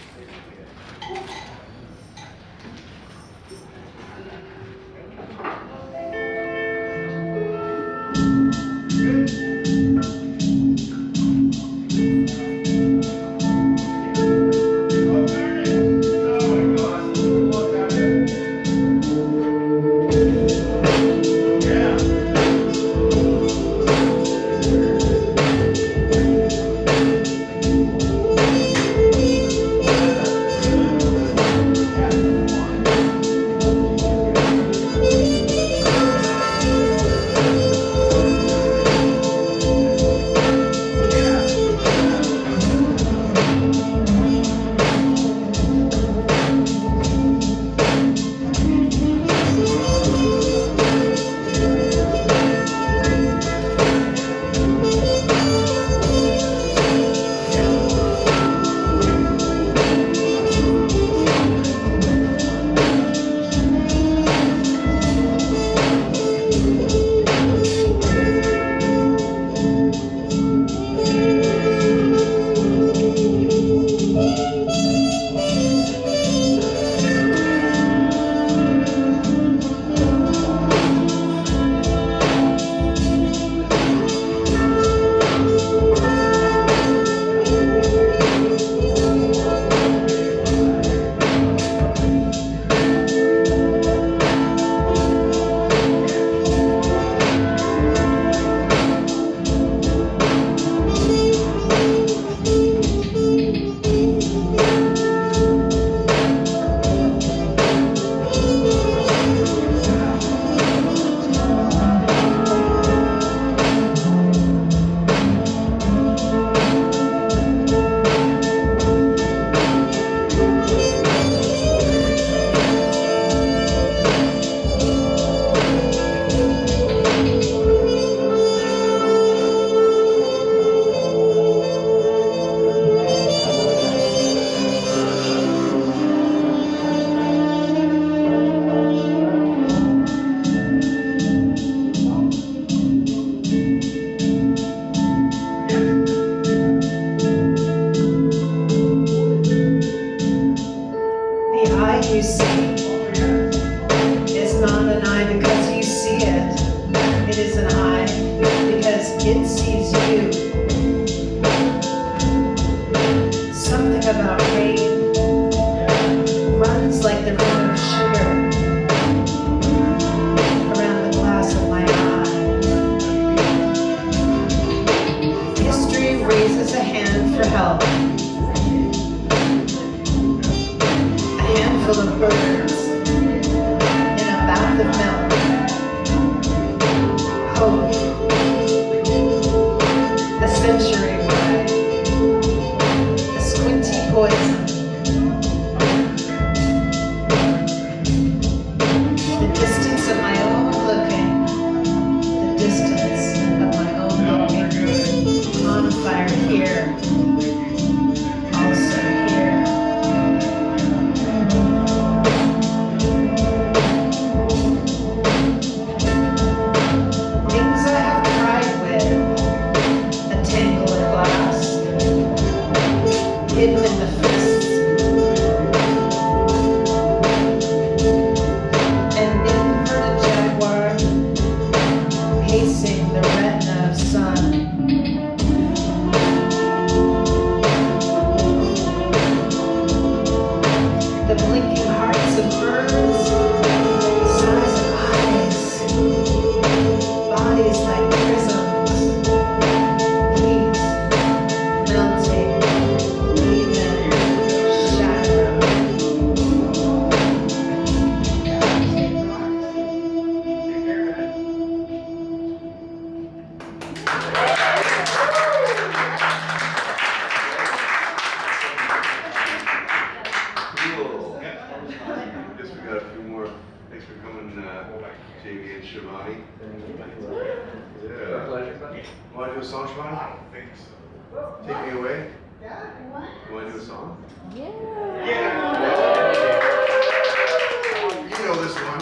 know this one.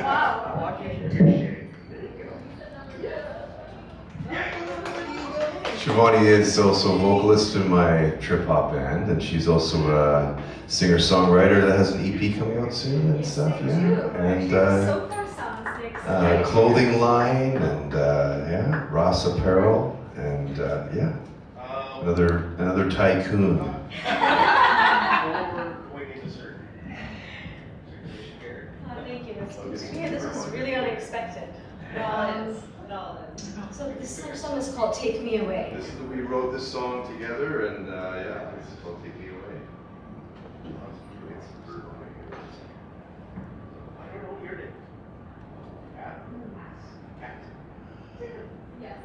Wow. Shivani is also a vocalist in my trip hop band, and she's also a singer-songwriter that has an EP coming out soon and stuff. Yeah, and So far sounds exciting. clothing line and yeah, Ross Apparel and yeah, another tycoon. Thank you. That's good to hear. This was really unexpected. It all is. It all is. So this next song is called Take Me Away. We wrote this song together, and yeah, this is called Take Me Away. Yes.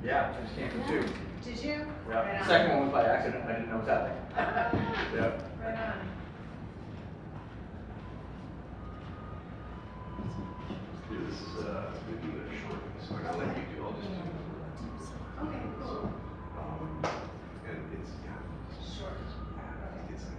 Yeah, I just came from 2. Did you? Yeah. Right on. The second one was by accident. I didn't know it was happening. Yeah. Right on. This is maybe a short, so I'll let you do. I'll just do. Okay, cool. And it's Short. it's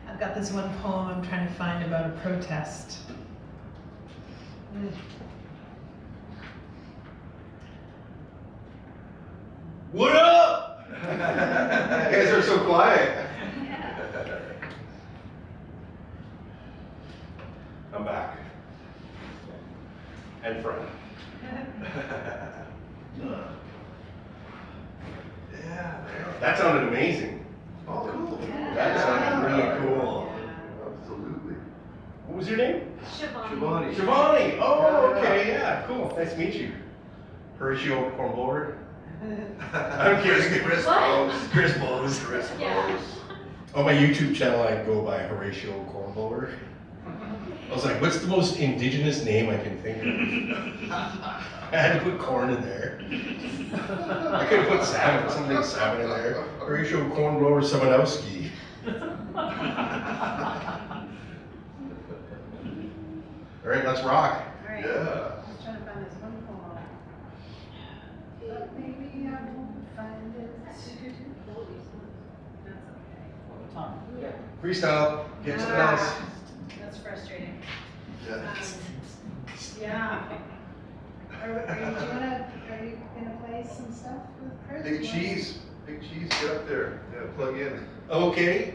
I've got this one poem I'm trying to find about a protest. What up? You guys are so quiet. I'm back. And friend. Yeah. That sounded amazing. Oh, cool. That sounded really cool. Absolutely. What was your name? Shivani. Shivani. Oh, okay, yeah, cool. Nice to meet you. Horatio Cornblower. I'm curious. Chris What? Bose. Chris Bose. Chris Yeah. Bose. On my YouTube channel, I go by Horatio Cornblower. I was like, what's the most indigenous name I can think of? I had to put corn in there. I could have put salmon, something salmon in there. Horatio Cornblower Samanowski. All right, let's rock. All right. Yeah. I was trying to find this one poem. But maybe I won't find it. That's okay. Freestyle, get something else. That's frustrating. Yeah. Yeah. Are you gonna play some stuff with Chris? Big cheese, get up there. Yeah, plug in. Okay.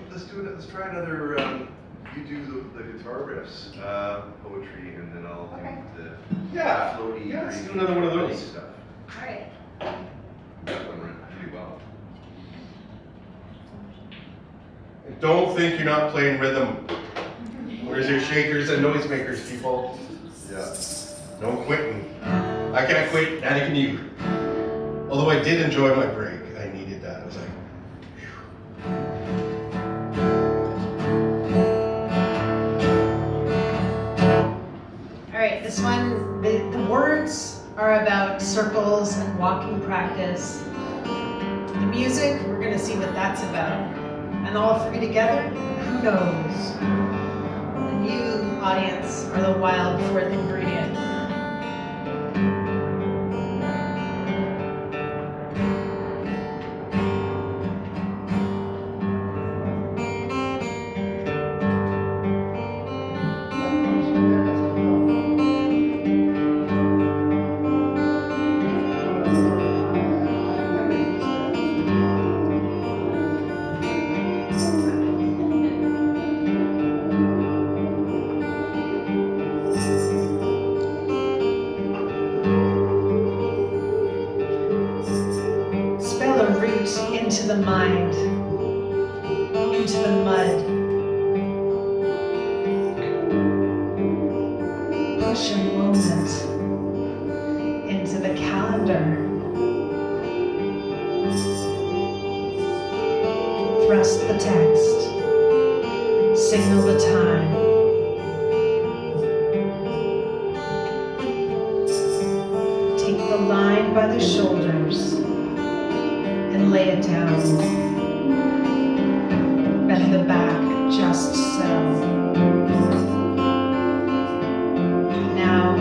Let's do it. Let's try another. You do the guitar riffs, poetry, and then I'll Okay. do the Yeah. floaty. Yeah, let's do dreamy, another one of funny those. stuff. All right. That one went pretty well. Don't think you're not playing rhythm. Where's your shakers and noisemakers, people? Yeah. No quitting. I can't quit, neither can you. Although I did enjoy my break. I needed that. I was like, All right, this one, the words are about circles and walking practice. The music, we're gonna see what that's about. And all three together, who knows? And you, audience, are the wild fourth ingredient. Spell a root into the mind, into the mud. Push a moment into the calendar. Thrust the text, signal the time. Take the line by the shoulders and lay it down. Bend the back just so. Now,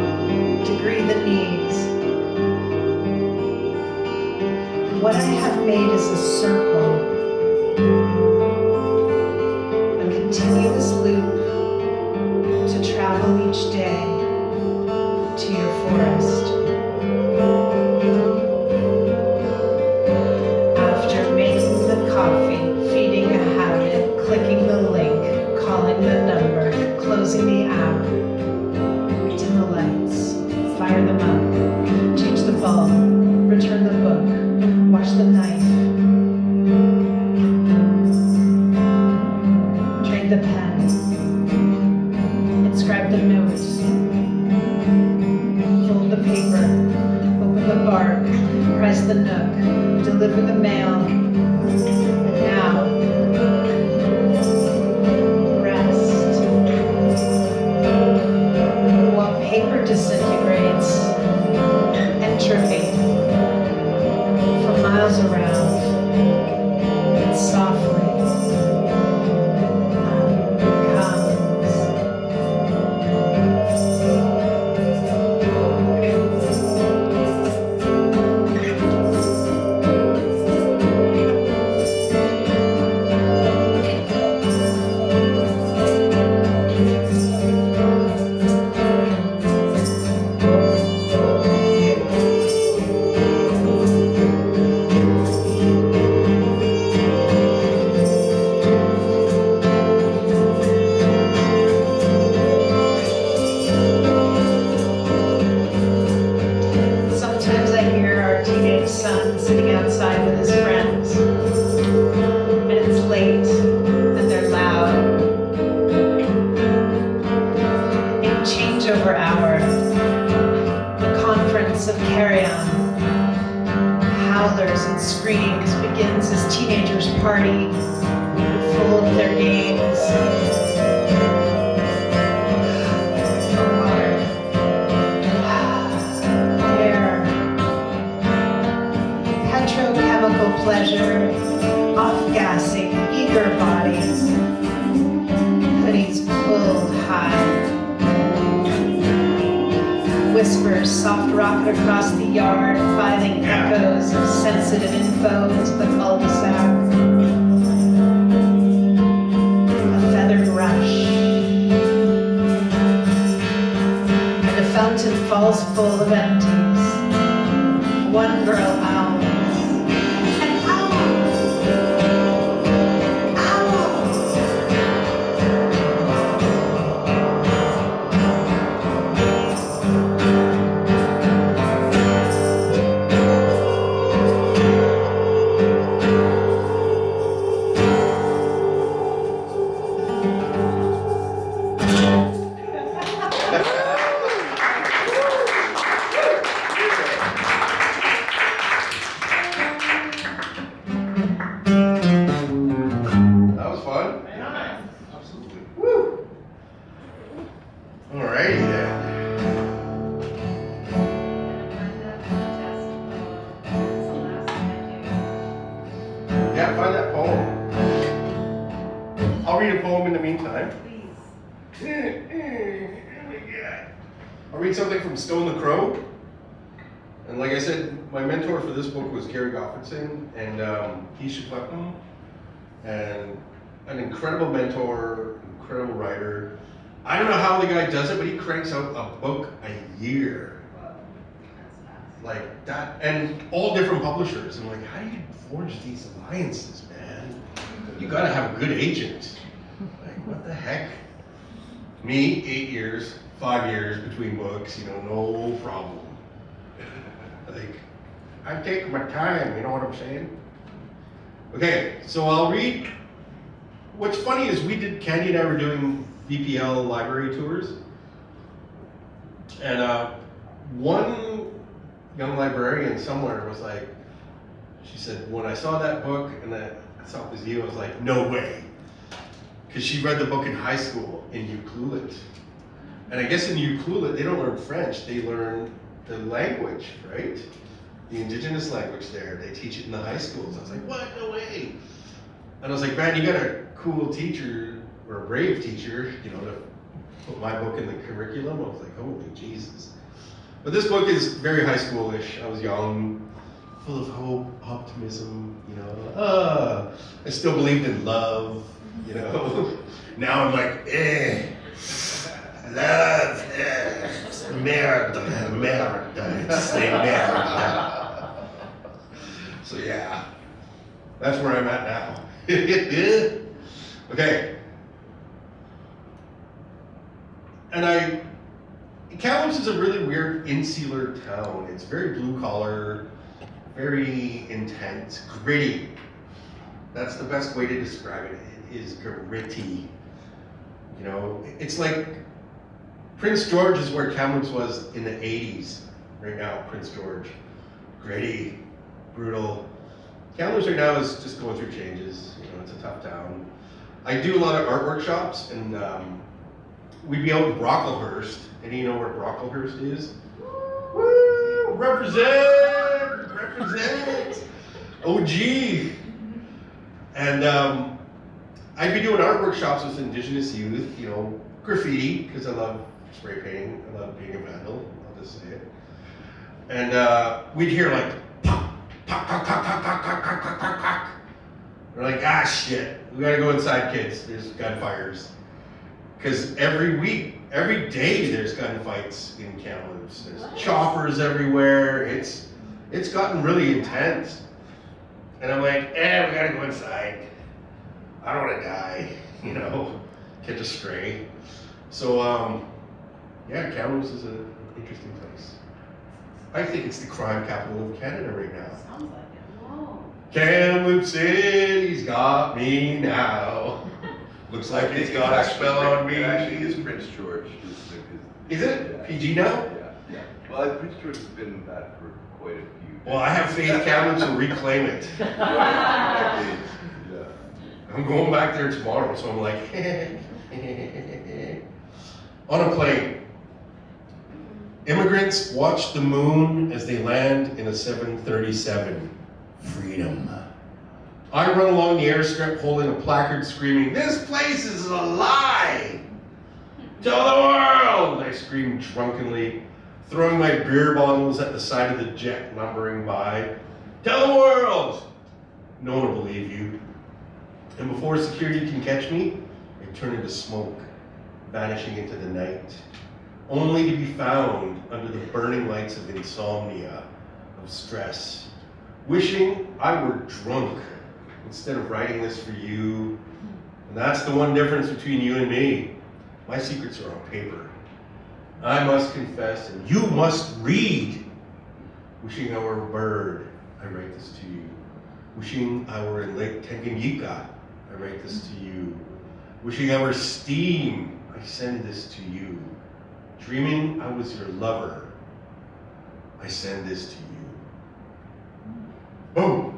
degree the knees. What I have made is a circle, a continuous loop to travel each day to your forest. After making the coffee, feeding a habit, clicking the link, calling the number, closing the app, dim the lights, fire them up, change the bulb, return the book, wash the knife, trade the pen, inscribe the note, fold the paper, open the bark, press the nook, deliver the mail, and now, rest. While paper disintegrates, entropy, for miles around, and softly comes. Sometimes I hear our teenage son sitting outside with his friends, and it's late, and they're loud. In changeover hour, a conference of carry-on, howlers and screams begins as teenagers party, full of their games. pleasure, off-gassing, eager bodies, hoodies pulled high. Whispers soft rocket across the yard, filing echoes of sensitive info into the cul-de-sac. A feathered rush. And a fountain falls full of empties. One girl owls. An owl! Owl! That was fun. Absolutely. Woo! Alrighty then. Yeah, find that poem. I'll read a poem in the meantime. I'll read something from Stone the Crow. And like I said, my mentor for this book was Gary Goffredson and Keisha Putnam. And an incredible mentor, incredible writer. I don't know how the guy does it, but he cranks out a book a year. Like that, and all different publishers. I'm like, how do you forge these alliances, man? You gotta have a good agent. Like, what the heck? Me, 8 years, 5 years between books, no problem. Like, I take my time, you know what I'm saying? Okay, so I'll read. What's funny is Candy and I were doing VPL library tours. And one young librarian somewhere was like, she said, when I saw that book and I saw it was you, I was like, no way. Because she read the book in high school in Ucluelet. And I guess in Ucluelet, they don't learn French, they learn the language, right? The Indigenous language there. They teach it in the high schools. I was like, what? No way. And I was like, man, you got a cool teacher, or a brave teacher, to put my book in the curriculum. I was like, holy Jesus. But this book is very high schoolish. I was young, full of hope, optimism, I still believed in love, Now I'm like, love, merde, c'est merde. So yeah, that's where I'm at now. Okay. And Kamloops is a really weird insular town. It's very blue collar, very intense, gritty. That's the best way to describe it. It is gritty. It's like Prince George is where Kamloops was in the 80s. Right now, Prince George. Gritty, brutal. Kamloops right now is just going through changes. It's a tough town. I do a lot of art workshops, and we'd be out in Brocklehurst. And you know where Brocklehurst is? Woo! Represent! Represent! OG! And I'd be doing art workshops with Indigenous youth, graffiti, because I love spray painting. I love being a vandal, I'll just say it. And we'd hear like, pop, pop, pop, pop, pop, pop, pop, pop, pop, pop, pop. We're like, shit, we gotta go inside, kids. There's gunfires. Because every day there's gunfights in Kamloops. There's choppers everywhere. It's gotten really intense. And I'm like, we gotta go inside. I don't wanna die, catch a stray. So, Kamloops is an interesting place. I think it's the crime capital of Canada right now. Sounds like it. Whoa. Kamloops City's got me now. Looks like it's got a spell on me. It actually is Prince George. Is it? Yeah. PG now? Yeah. Well, Prince George has been that for quite a few. Well, I have faith Kamloops will reclaim it. Yeah. I'm going back there tomorrow, so I'm like, on a plane. Immigrants watch the moon as they land in a 737. Freedom. I run along the airstrip holding a placard screaming, "This place is a lie! Tell the world!" I screamed drunkenly, throwing my beer bottles at the side of the jet lumbering by. "Tell the world!" No one will believe you. And before security can catch me, I turn into smoke, vanishing into the night, only to be found under the burning lights of insomnia, of stress, wishing I were drunk instead of writing this for you. And that's the one difference between you and me. My secrets are on paper. I must confess, and you must read. Wishing I were a bird, I write this to you. Wishing I were in Lake Tanganyika, I write this to you. Wishing I were steam, I send this to you. Dreaming I was your lover, I send this to you. Boom!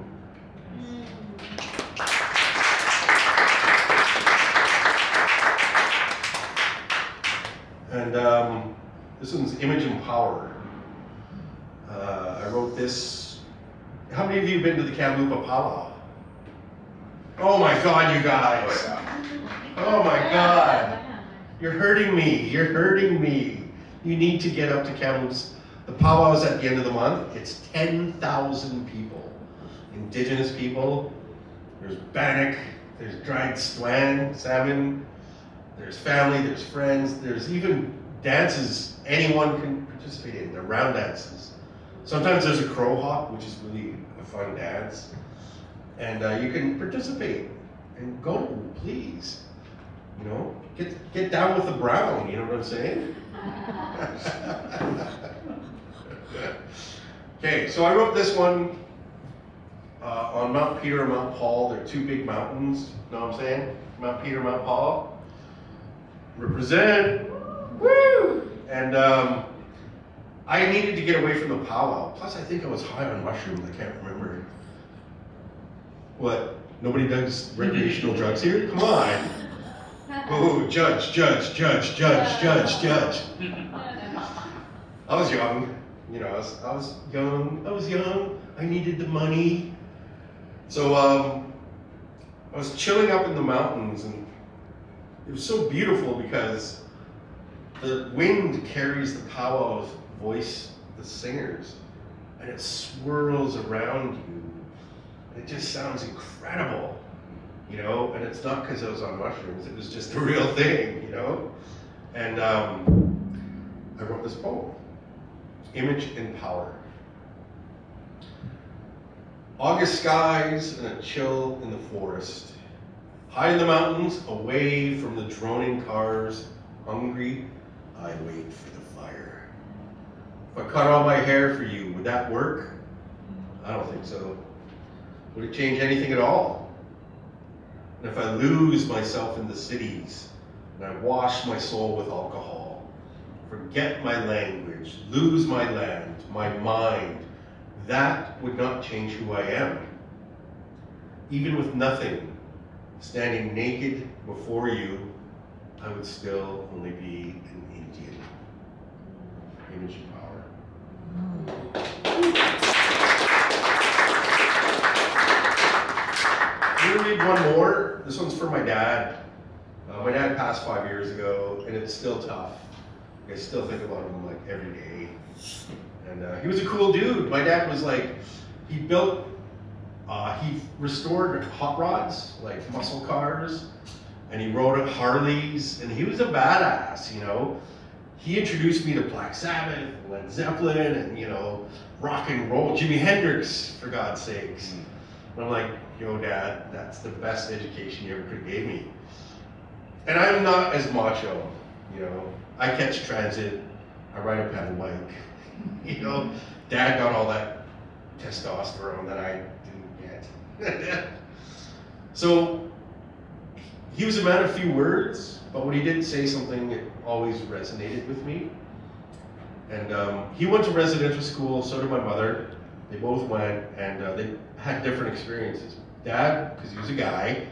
And this one's Image and Power. I wrote this. How many of you have been to the Kamloops Powwow? Oh my God, you guys! Oh my God! You're hurting me. You're hurting me. You need to get up to Kamloops. The powwow is at the end of the month. It's 10,000 people. Indigenous people. There's bannock. There's dried swan, salmon. There's family. There's friends. There's even dances anyone can participate in. They're round dances. Sometimes there's a crow hop, which is really a fun dance. And you can participate and go, please. You know, get down with the brown, you know what I'm saying? Okay, so I wrote this one on Mount Peter and Mount Paul. They're two big mountains, you know what I'm saying? Mount Peter, Mount Paul. Represent! Woo! And I needed to get away from the powwow. Plus, I think I was high on mushrooms. I can't remember. What? Nobody does recreational drugs here? Come on. Oh, judge. I was young. You know, I was young. I needed the money. So I was chilling up in the mountains, and it was so beautiful because the wind carries the powwow's voice, the singers, and it swirls around you. It just sounds incredible, you know, and it's not because I was on mushrooms, it was just the real thing, you know? And I wrote this poem, Image and Power. August skies and a chill in the forest. High in the mountains, away from the droning cars, hungry, I wait for the fire. If I cut all my hair for you, would that work? I don't think so. Would it change anything at all? And if I lose myself in the cities, and I wash my soul with alcohol, forget my language, lose my land, my mind, that would not change who I am. Even with nothing, standing naked before you, I would still only be an Indian. Image and Power. I'm gonna read one more. This one's for my dad. My dad passed 5 years ago, and it's still tough. I still think about him like every day. And he was a cool dude. My dad was like, he restored hot rods, like muscle cars, and he rode Harleys, and he was a badass, you know. He introduced me to Black Sabbath, Led Zeppelin, and, you know, rock and roll, Jimi Hendrix, for God's sakes. And I'm like, yo, Dad, that's the best education you ever could have gave me. And I'm not as macho, you know. I catch transit, I ride a pedal bike. You know, Dad got all that testosterone that I didn't get. So, he was a man of few words, but when he did say something, it always resonated with me. And he went to residential school, so did my mother. They both went, and they had different experiences. Dad, because he was a guy,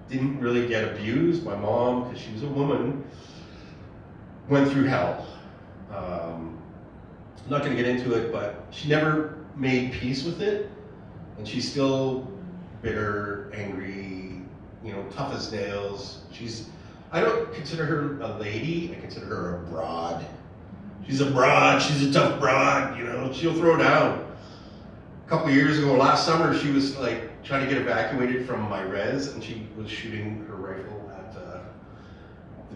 didn't really get abused. My mom, because she was a woman, went through hell. I'm not going to get into it, but she never made peace with it, and she still bitter, angry, tough as nails. I don't consider her a lady, I consider her a broad. She's a broad, she's a tough broad, she'll throw down. A couple of years ago, last summer, she was like trying to get evacuated from my res, and she was shooting her rifle at the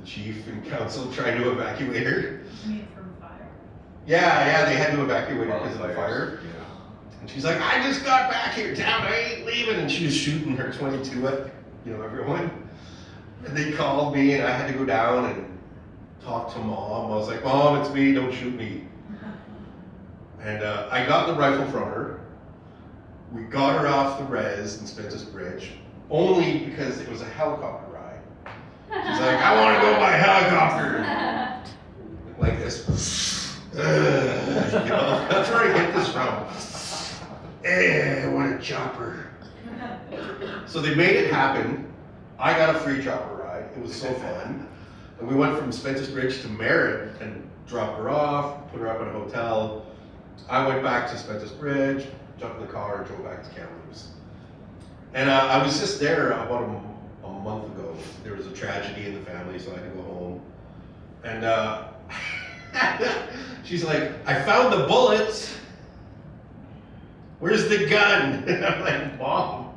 chief and council trying to evacuate her. You mean from fire? Yeah, they had to evacuate her because of the fire. Yeah. And she's like, I just got back here, town, I ain't leaving. And she was shooting her 22 at, everyone. And they called me, and I had to go down and talk to Mom. I was like, Mom, it's me, don't shoot me. And I got the rifle from her. We got her off the res in Spence's Bridge, only because it was a helicopter ride. She's like, I want to go by helicopter. Like this. That's where I get this from. What a chopper. So they made it happen. I got a free chopper ride. It was so fun. And we went from Spence's Bridge to Merritt and dropped her off, put her up in a hotel. I went back to Spence's Bridge, jumped in the car, and drove back to Kamloops. And I was just there about a month ago. There was a tragedy in the family, so I had to go home. And she's like, I found the bullets. Where's the gun? And I'm like, Mom,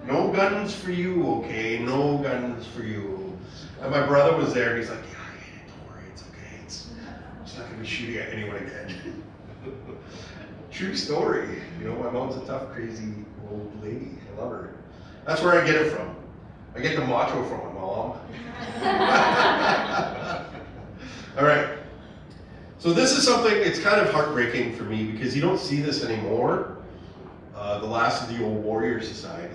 no guns for you, okay? No guns for you. And my brother was there, and he's like, yeah, I get it, don't worry, it's okay. It's not gonna be shooting at anyone again. True story. My mom's a tough, crazy old lady. I love her. That's where I get it from. I get the macho from my mom. All right. So this is something, it's kind of heartbreaking for me because you don't see this anymore. The last of the old warrior society.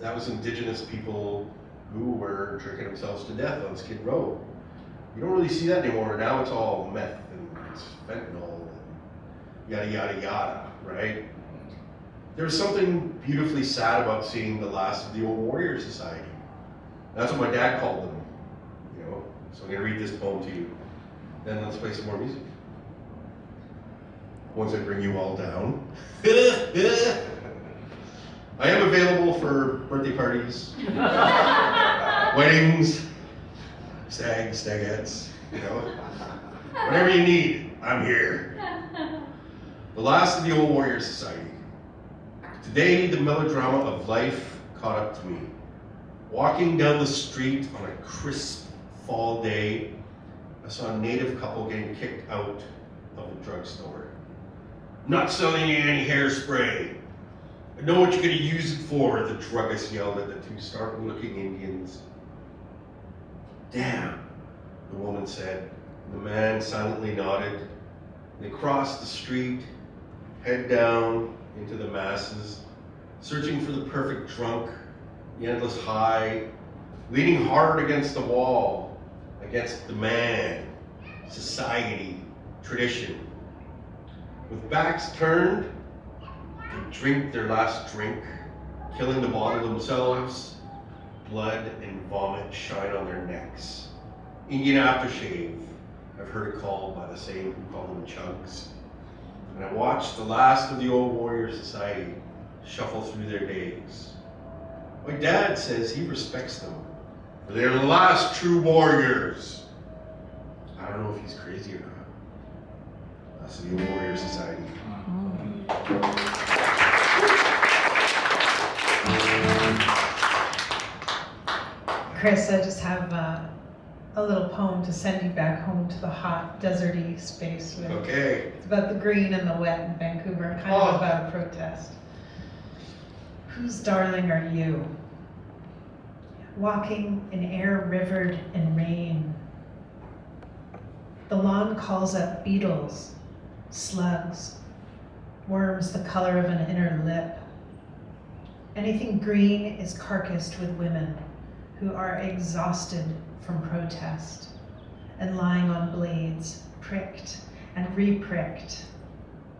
That was Indigenous people who were drinking themselves to death on Skid Row. You don't really see that anymore. Now it's all meth and it's fentanyl and yada, yada, yada, right? There's something beautifully sad about seeing the last of the old warrior society. That's what my dad called them, So I'm gonna read this poem to you. Then let's play some more music. Once I bring you all down. I am available for birthday parties, weddings, stagettes, Whatever you need, I'm here. The last of the old warrior society. Today, the melodrama of life caught up to me. Walking down the street on a crisp fall day, I saw a native couple getting kicked out of the drugstore. Not selling you any hairspray. I know what you're gonna use it for, the druggist yelled at the two startled-looking Indians. Damn, the woman said. The man silently nodded. They crossed the street, head down into the masses, searching for the perfect drunk, the endless high, leaning hard against the wall, against the man, society, tradition. With backs turned, they drink their last drink, killing the bottle themselves. Blood and vomit shine on their necks. Indian aftershave, I've heard it called by the same who call them chunks. And I watched the last of the old warrior society shuffle through their days. My dad says he respects them, for they're the last true warriors. I don't know if he's crazy or not. Last of the old warrior society. Chris, I just have a little poem to send you back home to the hot, deserty space with. Okay. It's about the green and the wet in Vancouver, kind of about a protest. Whose darling are you? Walking in air rivered in rain. The lawn calls up beetles, slugs, worms the color of an inner lip. Anything green is carcassed with women who are exhausted from protest and lying on blades, pricked and re-pricked,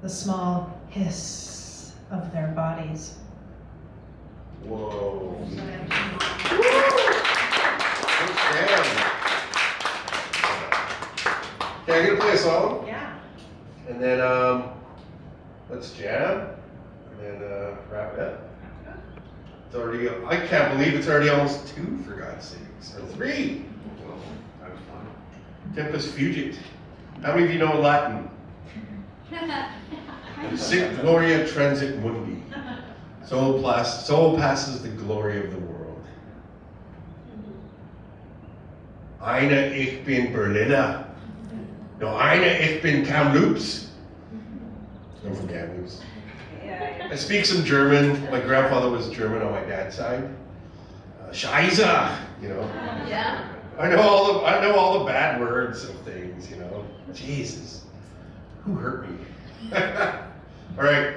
the small hiss of their bodies. Whoa. Can I get to play a song? Yeah. And then let's jam and then wrap it up. It's already, I can't believe it's already almost 2, for God's sakes, or 3. Well, I was fine. Tempus fugit. How many of you know Latin? Sic gloria transit mundi. So passes the glory of the world. Eine ich bin Berliner. No, eine ich bin Kamloops. I'm from Kamloops. I speak some German. My grandfather was German on my dad's side. Scheiße, you know. Yeah. I know all the bad words of things, you know. Jesus, who hurt me? All right.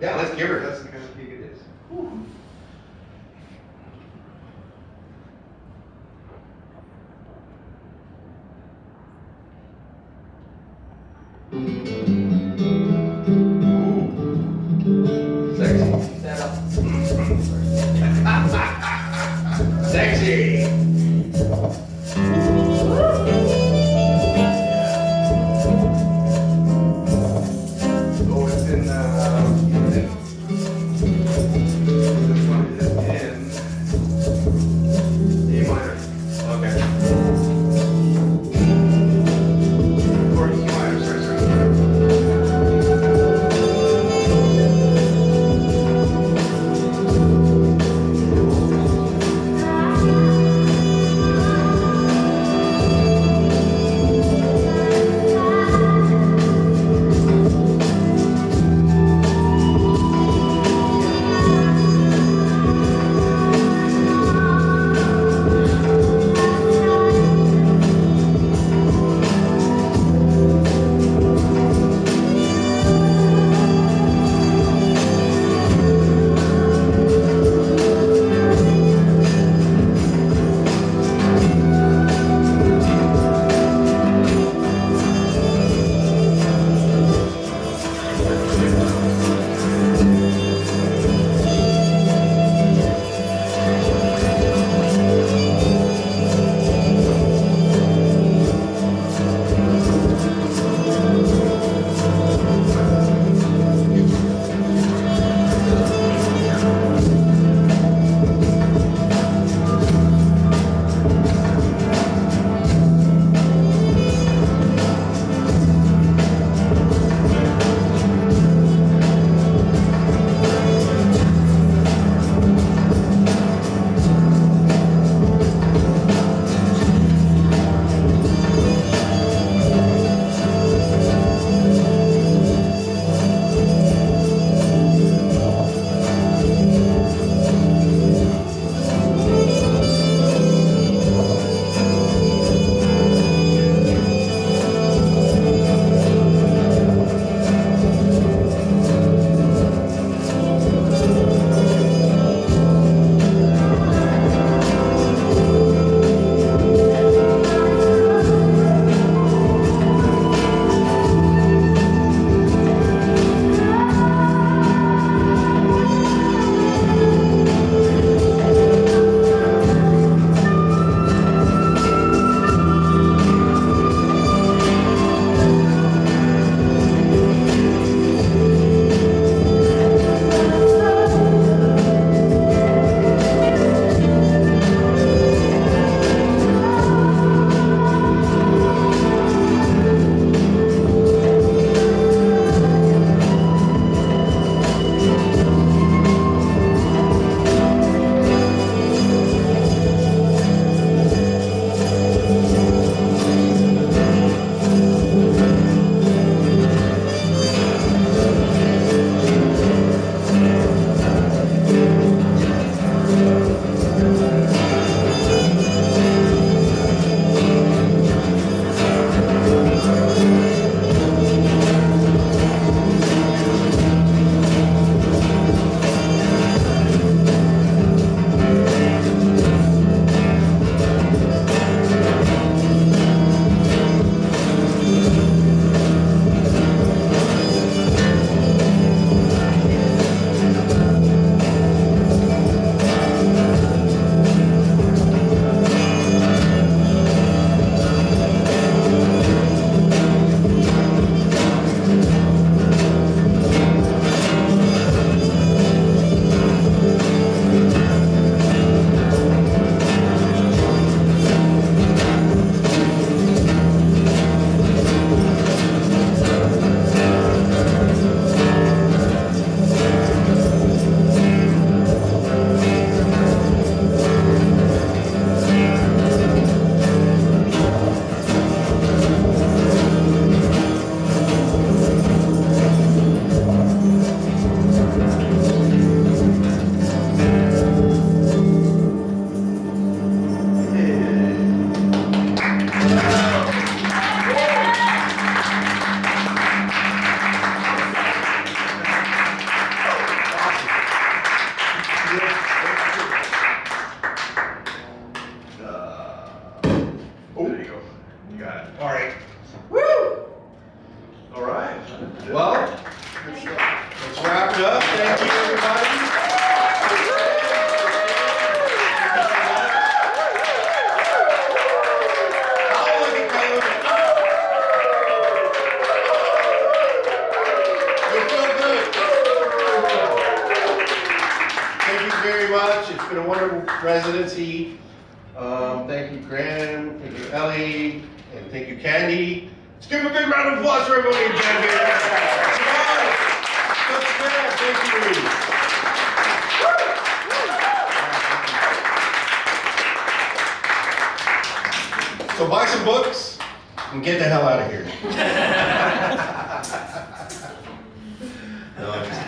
Yeah, let's give her. That's the kind of gig it is. Whew. Sexy. Stand up. Sexy. Oh, it's in, this one is in A minor. got it. All right. Woo! All right. Well, let's wrap it up. Thank you, everybody. Oh, look at Coyote. You feel good. Thank you very much. It's been a wonderful residency. Thank you, Graham. Thank you, Elee. And thank you, Candy. Let's give a big round of applause for everybody again here. That's good. Thank you. So buy some books and get the hell out of here. No, I'm just